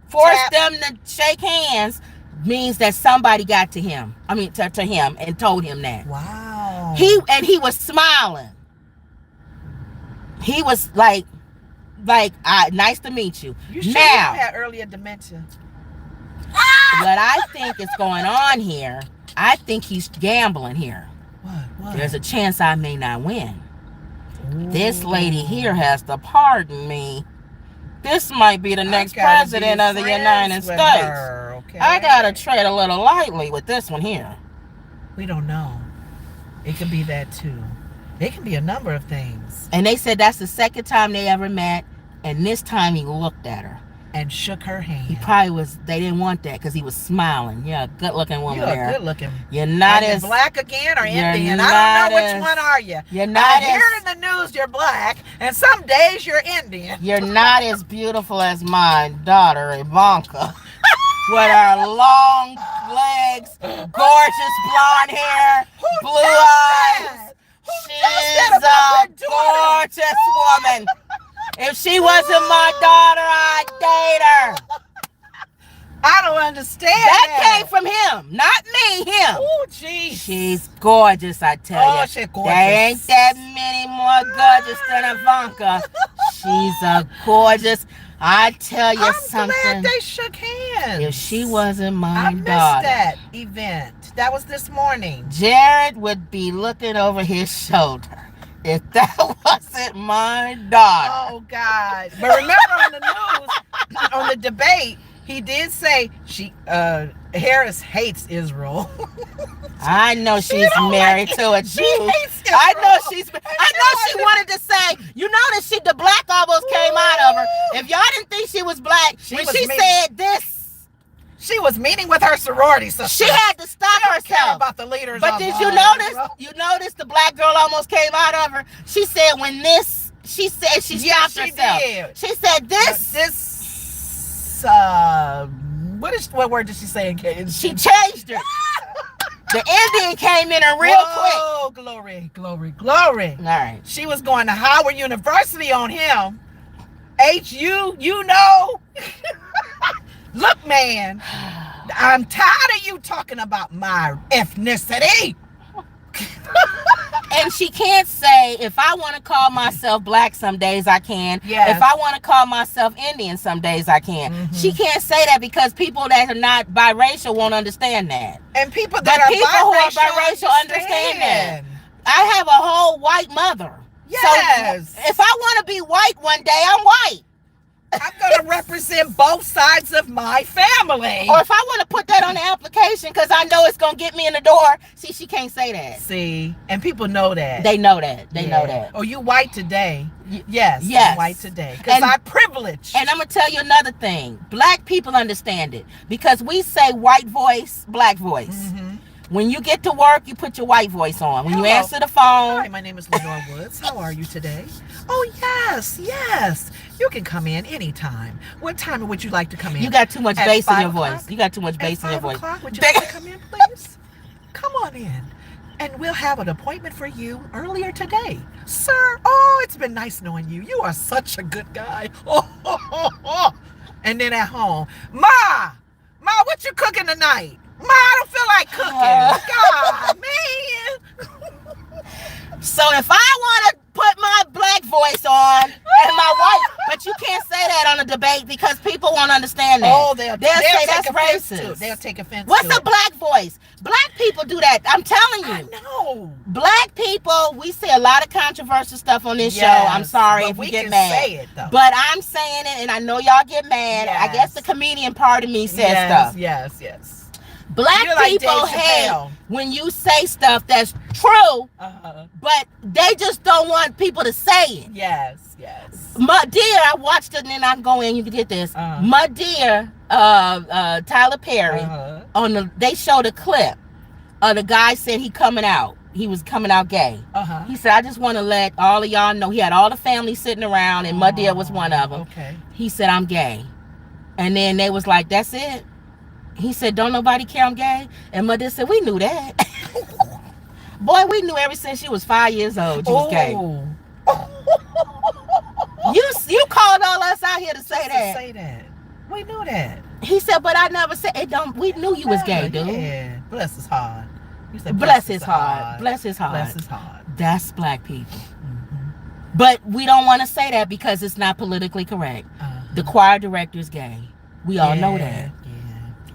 force them to shake hands means that somebody got to him. I mean, to him and told him that. Wow. He was smiling. He was like, like, nice to meet you. You should Now, have had earlier dementia. what I think is going on here, I think he's gambling here. What? There's a chance I may not win. Ooh. This lady here has to pardon me. This might be the next president of the United States. Okay? I gotta tread a little lightly with this one here. We don't know. It could be that too. It can be a number of things. And they said that's the second time they ever met, and this time he looked at her. And shook her hand. He probably was, they didn't want that because he was smiling. Yeah, good looking woman there. You're good looking. You're not Are as you black again or you're Indian? not I don't know which as- one are you. You're not I hear as in the news you're black, and some days you're Indian. you're not as beautiful as my daughter Ivanka. With her long legs, gorgeous blonde hair, blue eyes. She's a gorgeous woman. If she wasn't my daughter, I'd date her. I don't understand That came from him, not me, him. Oh, jeez. She's gorgeous, I tell Oh, you. she's gorgeous. There ain't that many more gorgeous than Ivanka. She's a gorgeous. I tell you I'm something. glad they shook hands. If she wasn't my I missed daughter, that event. That was this morning. Jared would be looking over his shoulder. If that wasn't my daughter. Oh, God. But remember on the news, on the debate, he did say Harris hates Israel. I know she's don't married like to a it. Jew. She hates Israel. I know she wanted to say, you notice the black almost came out of her. If y'all didn't think she was black, when was she mean. said this, She was meeting with her sorority sister. she had to stop She don't care herself. about the leaders. But of, did you notice? You noticed the black girl almost came out of her. She said she said she stopped she herself. did. She said this. What word did she say again? She changed her. The Indian came in her real quick. Oh, glory, glory, glory. All right. She was going to Howard University on him. HU, you know. Look, man, I'm tired of you talking about my ethnicity. And she can't say, if I want to call myself black some days I can. Yes. If I want to call myself Indian some days I can. Mhm. She can't say that because people that are not biracial won't understand that. And people But that are people who are biracial biracial understand that. I have a whole white mother. Yes. So if I want to be white one day, I'm white. I'm going to represent both sides of my family. Or if I want to put that on the application because I know it's going to get me in the door. See, she can't say that. See, and people know that. They know that. They know that. Oh, you white today? Yes. Yes. I'm white today. Because And- I'm privileged. And I'm going to tell you another thing. Black people understand it because we say white voice, black voice. Mhm. When you get to work, you put your white voice on. When you Hello. answer the phone, Hi, my name is Lenore Woods. How are you today? Oh, yes, yes. You can come in anytime. What time would you like to come in? you got too much At bass in 5 your o'clock? voice. You got too much At bass in your 5 voice. o'clock, would you like to come in, please? Come on in. And we'll have an appointment for you earlier today. Sir, oh, it's been nice knowing you. You are such a good guy. Oh. And then at home, Ma, what you cooking tonight? Ma, I don't feel like cooking. God, man. So if I want to put my black voice on and my white, but you can't say that on a debate because people won't understand that. Oh, they'll say take that's offense to it. racist. They'll take offense What's to a black voice? Black people do that. I'm telling I you. know. Black people, we say a lot of controversial stuff on this show. I'm Yes, sorry but if we you get can mad. say it, though. But I'm saying it, and I know y'all get mad. I Yes. guess the comedian part of me says Yes, stuff. yes. Black You're like people Dave hate Chappelle. when you say stuff that's true, Uh-huh. but they just don't want people to say it. Yes. Mud Deer, I watched it and then I can go in, you can get this. Uh-huh. Mud Deer, Tyler Perry, Uh-huh. they showed a clip of the guy said he was coming out gay. Uh-huh. He said, I just want to let all of y'all know. He had all the family sitting around and Mud Deer was one of them. Okay. He said, I'm gay. And then they was like, that's it? He said, don't nobody care I'm gay? And Mud Deer said, we knew that. Boy, we knew ever since she was 5 years old she was gay. You called all us out here to say that. Say that. We knew that. He said, but I never said it. Don't. We knew you was gay, dude. Yeah. Bless his heart. You said Bless his heart. Bless his heart. Bless his heart. That's black people. But we don't want to say that because it's not politically correct. The choir director is gay. We all know that.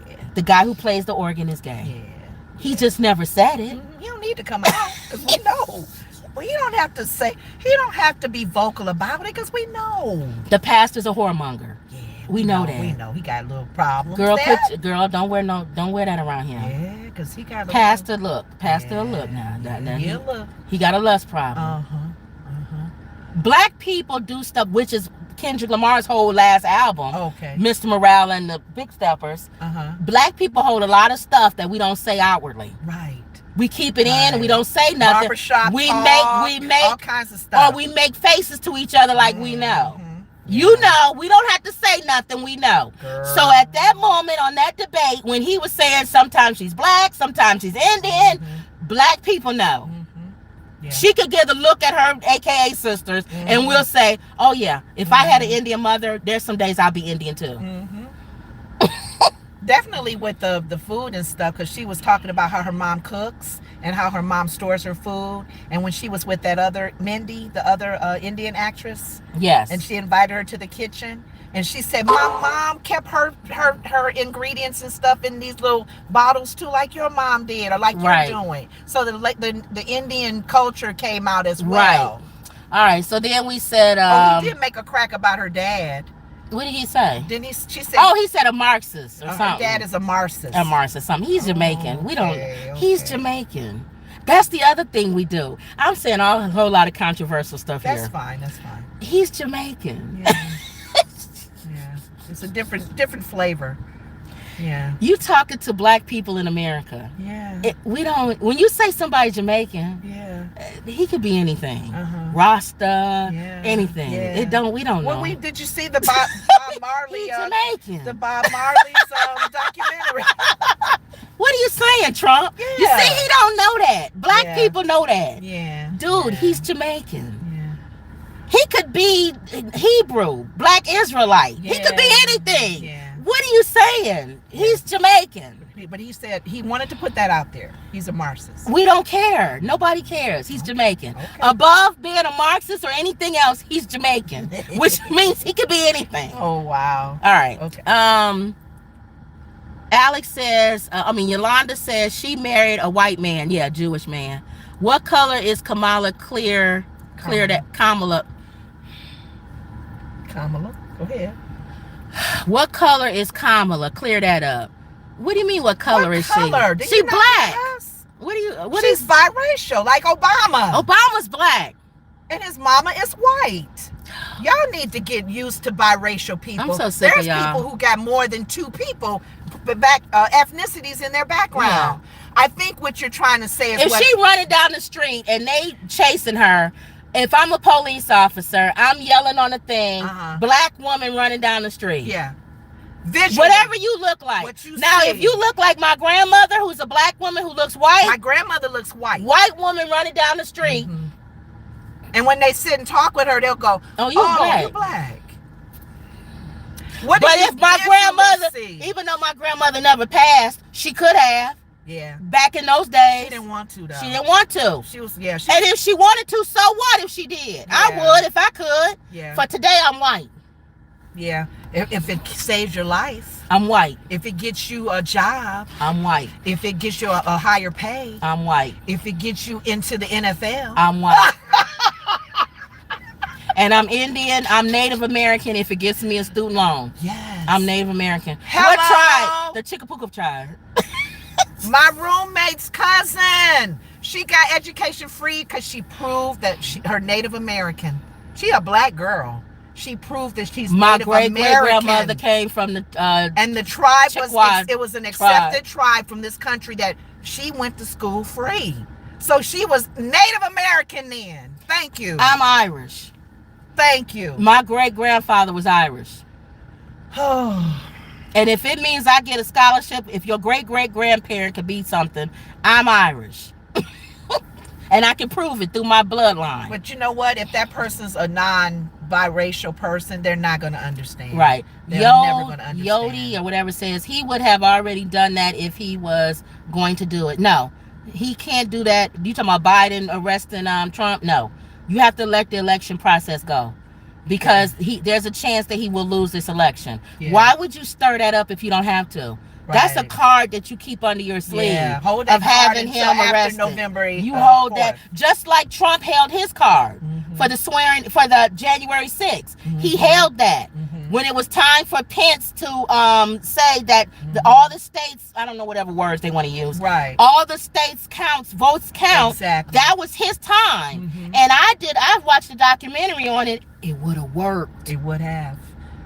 Yeah. The guy who plays the organ is gay. Yeah. He just never said it. You don't need to come out because we know. Well, you don't have to say. You don't have to be vocal about it because we know. The pastor's a whoremonger. Yeah, we know that. We know he got a little problem. Girl, don't wear that around him. Yeah, because he got a pastor look now. He got a lust problem. Black people do stuff, which is Kendrick Lamar's whole last album. Okay. Mr. Morale and the Big Steppers. Black people hold a lot of stuff that we don't say outwardly. Right. We keep it in and we don't say nothing. Barbershop we talk, make all kinds of stuff. Or we make faces to each other like we know. You know, we don't have to say nothing, we know. Girl. So at that moment on that debate, when he was saying sometimes she's black, sometimes she's Indian, black people know. Yeah. She could get a look at her AKA sisters and we'll say, oh yeah, if I had an Indian mother, there's some days I'll be Indian too. Definitely with the food and stuff, because she was talking about how her mom cooks and how her mom stores her food. And when she was with that other Mindy, the other Indian actress, yes, and she invited her to the kitchen, and she said, my mom kept her ingredients and stuff in these little bottles too, like your mom did, or like you're doing. So the Indian culture came out as well. All right. So then we said, he did make a crack about her dad. What did he say? Didn't he? She said. Oh, he said a Marxist or something. Her dad is a Marxist. A Marxist, something. He's Jamaican. We don't. He's Jamaican. That's the other thing we do. I'm saying a whole lot of controversial stuff here. That's fine. That's fine. He's Jamaican. Yeah. Yeah. It's a different flavor. Yeah. You talking to black people in America. Yeah. We don't. When you say somebody Jamaican. Yeah. He could be anything. Rasta. Yeah. Anything. Yeah. We don't know. Well, did you see the Bob Marley? He's Jamaican. The Bob Marley's documentary. What are you saying, Trump? Yeah. You see, he don't know that. Black people know that. Yeah. Dude, he's Jamaican. He could be Hebrew, black Israelite. He could be anything. Yeah. What are you saying? He's Jamaican. But he said he wanted to put that out there. He's a Marxist. We don't care. Nobody cares. He's Jamaican. Okay. Above being a Marxist or anything else, he's Jamaican, which means he could be anything. Oh, wow. All right. Okay. Alex says, Yolanda says she married a white man. Yeah, Jewish man. What color is Kamala? Clear that Kamala. Kamala, go ahead. What color is Kamala? Clear that up. What do you mean? What color is she? She's black. She's biracial, like Obama. Obama's black, and his mama is white. Y'all need to get used to biracial people. I'm so sick There's of y'all. people who got more than two people, ethnicities in their background. Yeah. I think what you're trying to say is if she running down the street and they chasing her. If I'm a police officer, I'm yelling on the thing. Black woman running down the street. Yeah. Visually, whatever you look like. Now, if you look like my grandmother, who's a black woman who looks white. My grandmother looks white. White woman running down the street. And when they sit and talk with her, they'll go, oh, you're black. But if my grandmother, even though my grandmother never passed, she could have. Yeah. Back in those days. She didn't want to, though. She didn't want to. She was, and if she wanted to, so what if she did? Yeah. I would if I could. Yeah. For today, I'm white. Yeah. If it saves your life. I'm white. If it gets you a job. I'm white. If it gets you a higher pay. I'm white. If it gets you into the NFL. I'm white. And I'm Indian. I'm Native American if it gets me a student loan. Yes. I'm Native American. Hello. What tribe? The Chickapook tribe. My roommate's cousin. She got education free because she proved that her Native American. She a black girl. She proved that she's Native American. My great-great-grandmother came from the and the tribe was an accepted tribe from this country that she went to school free. So she was Native American then. Thank you. I'm Irish. Thank you. My great-grandfather was Irish. And if it means I get a scholarship, if your great-great-grandparent could be something, I'm Irish. And I can prove it through my bloodline. But you know what? If that person's a non-biracial person, they're not going to understand. Right. They're never going to understand. Yodi or whatever says he would have already done that if he was going to do it. No, he can't do that. You talking about Biden arresting Trump? No. You have to let the election process go. Because there's a chance that he will lose this election. Yeah. Why would you stir that up if you don't have to? That's a Right. card that you keep under your sleeve Yeah, hold that of card having until him after arrested. November You hold that, 4th. just like Trump held his card for the swearing for the January 6th. He held that when it was time for Pence to say that all the states, I don't know whatever words they want to use, Right. all the states votes count. Exactly. That was his time, and I've watched a documentary on it. It would have worked. It would have.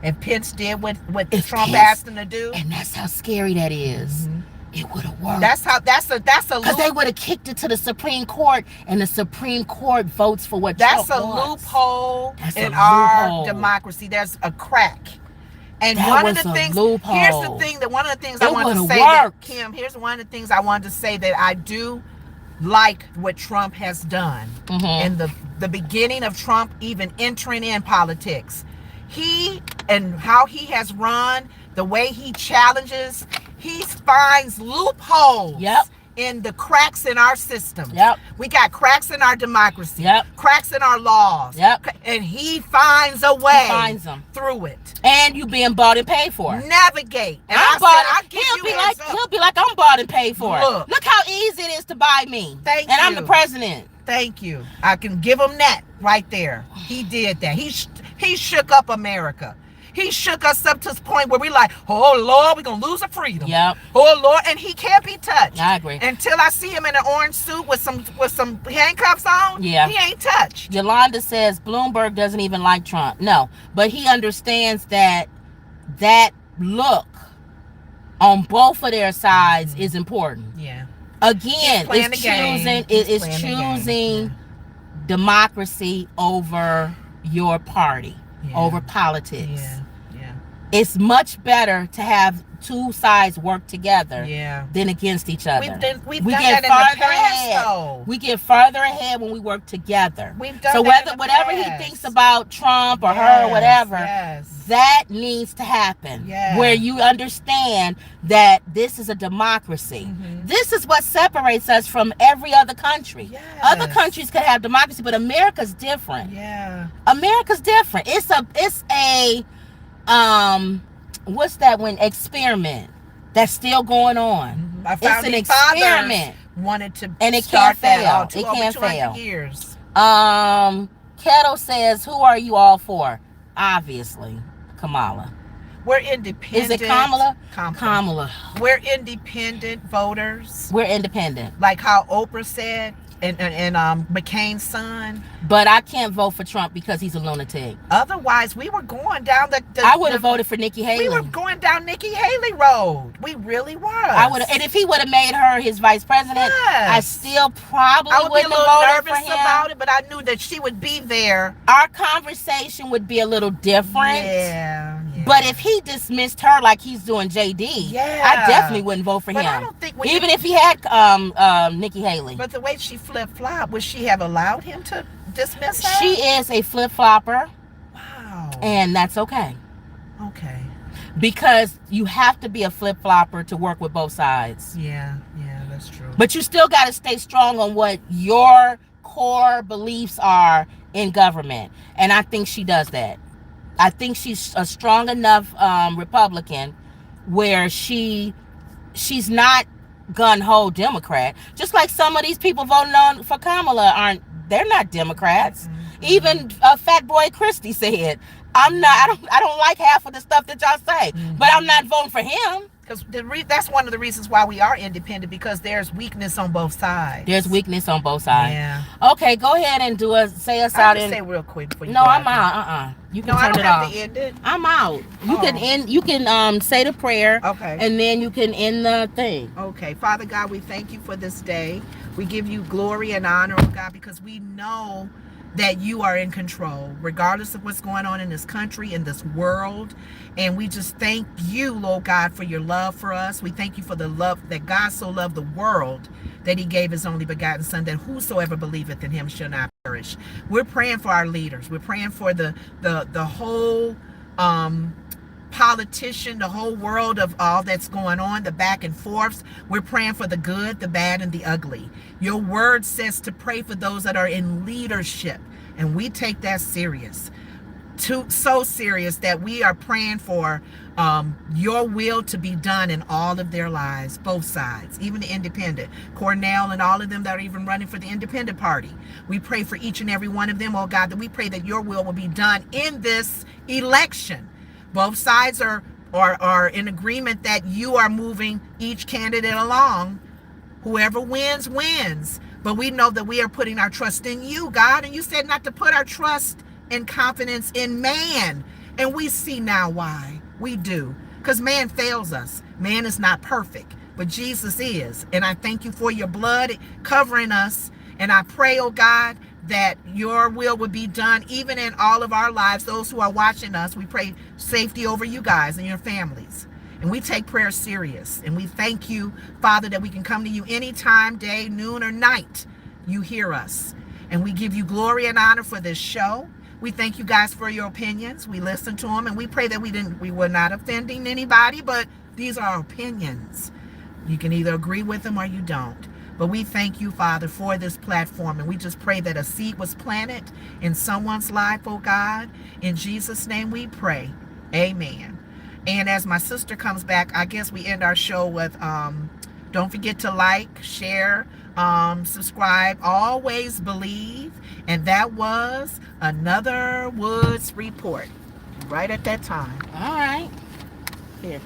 And Pence did what If Trump Pence- asked him to do. And that's how scary that is. It would have worked. That's a Because they would have kicked it to the Supreme Court, and the Supreme Court votes for what that's Trump a wants. loophole That's in a our loophole. democracy. There's a crack. And That one of was the a things, loophole. here's the thing that one of the things I It wanted to would've say, that, worked. Kim, here's one of the things I wanted to say that I do like what Trump has done in the beginning of Trump even entering in politics. He and how he has run, the way he challenges, he finds loopholes Yep. in the cracks in our system. Yep. We got cracks in our democracy, Yep. cracks in our laws. Yep. And he finds a way finds 'em. through it. And you being bought and paid for. Navigate. And I'm I bought. said, I give He'll you be hands like, up. he'll be like, I'm bought and paid for. Look. How easy it is to buy me. Thank and I'm you. the president. Thank you. I can give him that right there. He did that. He shook up America. He shook us up to the point where we like, oh Lord, we're gonna lose our freedom. Yep. Oh Lord, and he can't be touched. I agree. Until I see him in an orange suit with some handcuffs on. Yeah. He ain't touched. Yolanda says Bloomberg doesn't even like Trump. No, but he understands that look on both of their sides is important. Yeah. Again, playing it's the game. choosing He's playing the game. choosing democracy over your party, Yeah. over politics. Yeah. Yeah. It's much better to have two sides work together Yeah. than against each other. We've We done get that in the farther past, ahead. though. We get further ahead when we work together. We've done So that in the whatever he past. thinks about Trump or her or whatever, Yes. that needs to happen. Yeah. Where you understand that this is a democracy. This is what separates us from every other country. Yes. Other countries could have democracy, but America's different. Yeah. America's different. It's a what's that when experiment that's still going on. Our It's an founding fathers experiment. wanted to And it start can't that all fail. It over can't 200 fail. years. Kettle says, who are you all for? Obviously, Kamala. We're independent. Is it Kamala? Kamala. Kamala. We're independent voters. We're independent. Like how Oprah said, and McCain's son. But I can't vote for Trump because he's a lunatic. Otherwise, we were going down the I would have voted for Nikki Haley. We were going down Nikki Haley road. We really were. I would, and if he would have made her his vice president, Yes. I still probably I would be a wouldn't little have voted nervous for him. about it, but I knew that she would be there. Our conversation would be a little different. Yeah. But if he dismissed her like he's doing JD, Yeah. I definitely wouldn't vote for But him. I don't think when Even you- if he had Nikki Haley. But the way she flip-flopped, would she have allowed him to dismiss her? She is a flip-flopper, Wow. and that's okay. Okay. Because you have to be a flip-flopper to work with both sides. Yeah, that's true. But you still got to stay strong on what your core beliefs are in government. And I think she does that. I think she's a strong enough Republican where she's not gun-ho Democrat. Just like some of these people voting on for Kamala they're not Democrats. Even Fat Boy Christie said, I don't like half of the stuff that y'all say, but I'm not voting for him. Because that's one of the reasons why we are independent, because there's weakness on both sides. There's weakness on both sides. Yeah. Okay, go ahead and say us I'll out. just say real quick before you No, go I'm out. out. You can No, I turn don't it have off. to end it. I'm out. You Oh. can end. You can say the prayer. Okay. And then you can end the thing. Okay. Father God, we thank you for this day. We give you glory and honor, oh God, because we know that you are in control, regardless of what's going on in this country, in this world. And we just thank you, Lord God, for your love for us. We thank you for the love that God so loved the world that he gave his only begotten son, that whosoever believeth in him shall not perish. We're praying for our leaders. We're praying for the whole politician, the whole world of all that's going on, the back and forths. We're praying for the good, the bad, and the ugly. Your word says to pray for those that are in leadership. And we take that serious. So serious that we are praying for your will to be done in all of their lives, both sides, even the independent, Cornell and all of them that are even running for the independent party. We pray for each and every one of them, oh God, that we pray that your will be done in this election. Both sides are in agreement that you are moving each candidate along. Whoever wins, wins. But we know that we are putting our trust in you, God. And you said not to put our trust and confidence in man. And we see now why. We do. Because man fails us. Man is not perfect. But Jesus is. And I thank you for your blood covering us. And I pray, oh God, that your will would be done even in all of our lives. Those who are watching us, we pray safety over you guys and your families. And we take prayer serious. And we thank you, Father, that we can come to you anytime, day, noon, or night. You hear us. And we give you glory and honor for this show. We thank you guys for your opinions. We listen to them, and we pray that we were not offending anybody, but these are our opinions. You can either agree with them or you don't. But we thank you, Father, for this platform, and we just pray that a seed was planted in someone's life, oh God. In Jesus' name we pray. Amen. And as my sister comes back, I guess we end our show with, don't forget to like, share, subscribe, always believe. And that was another Woods Report right at that time. All right. Here.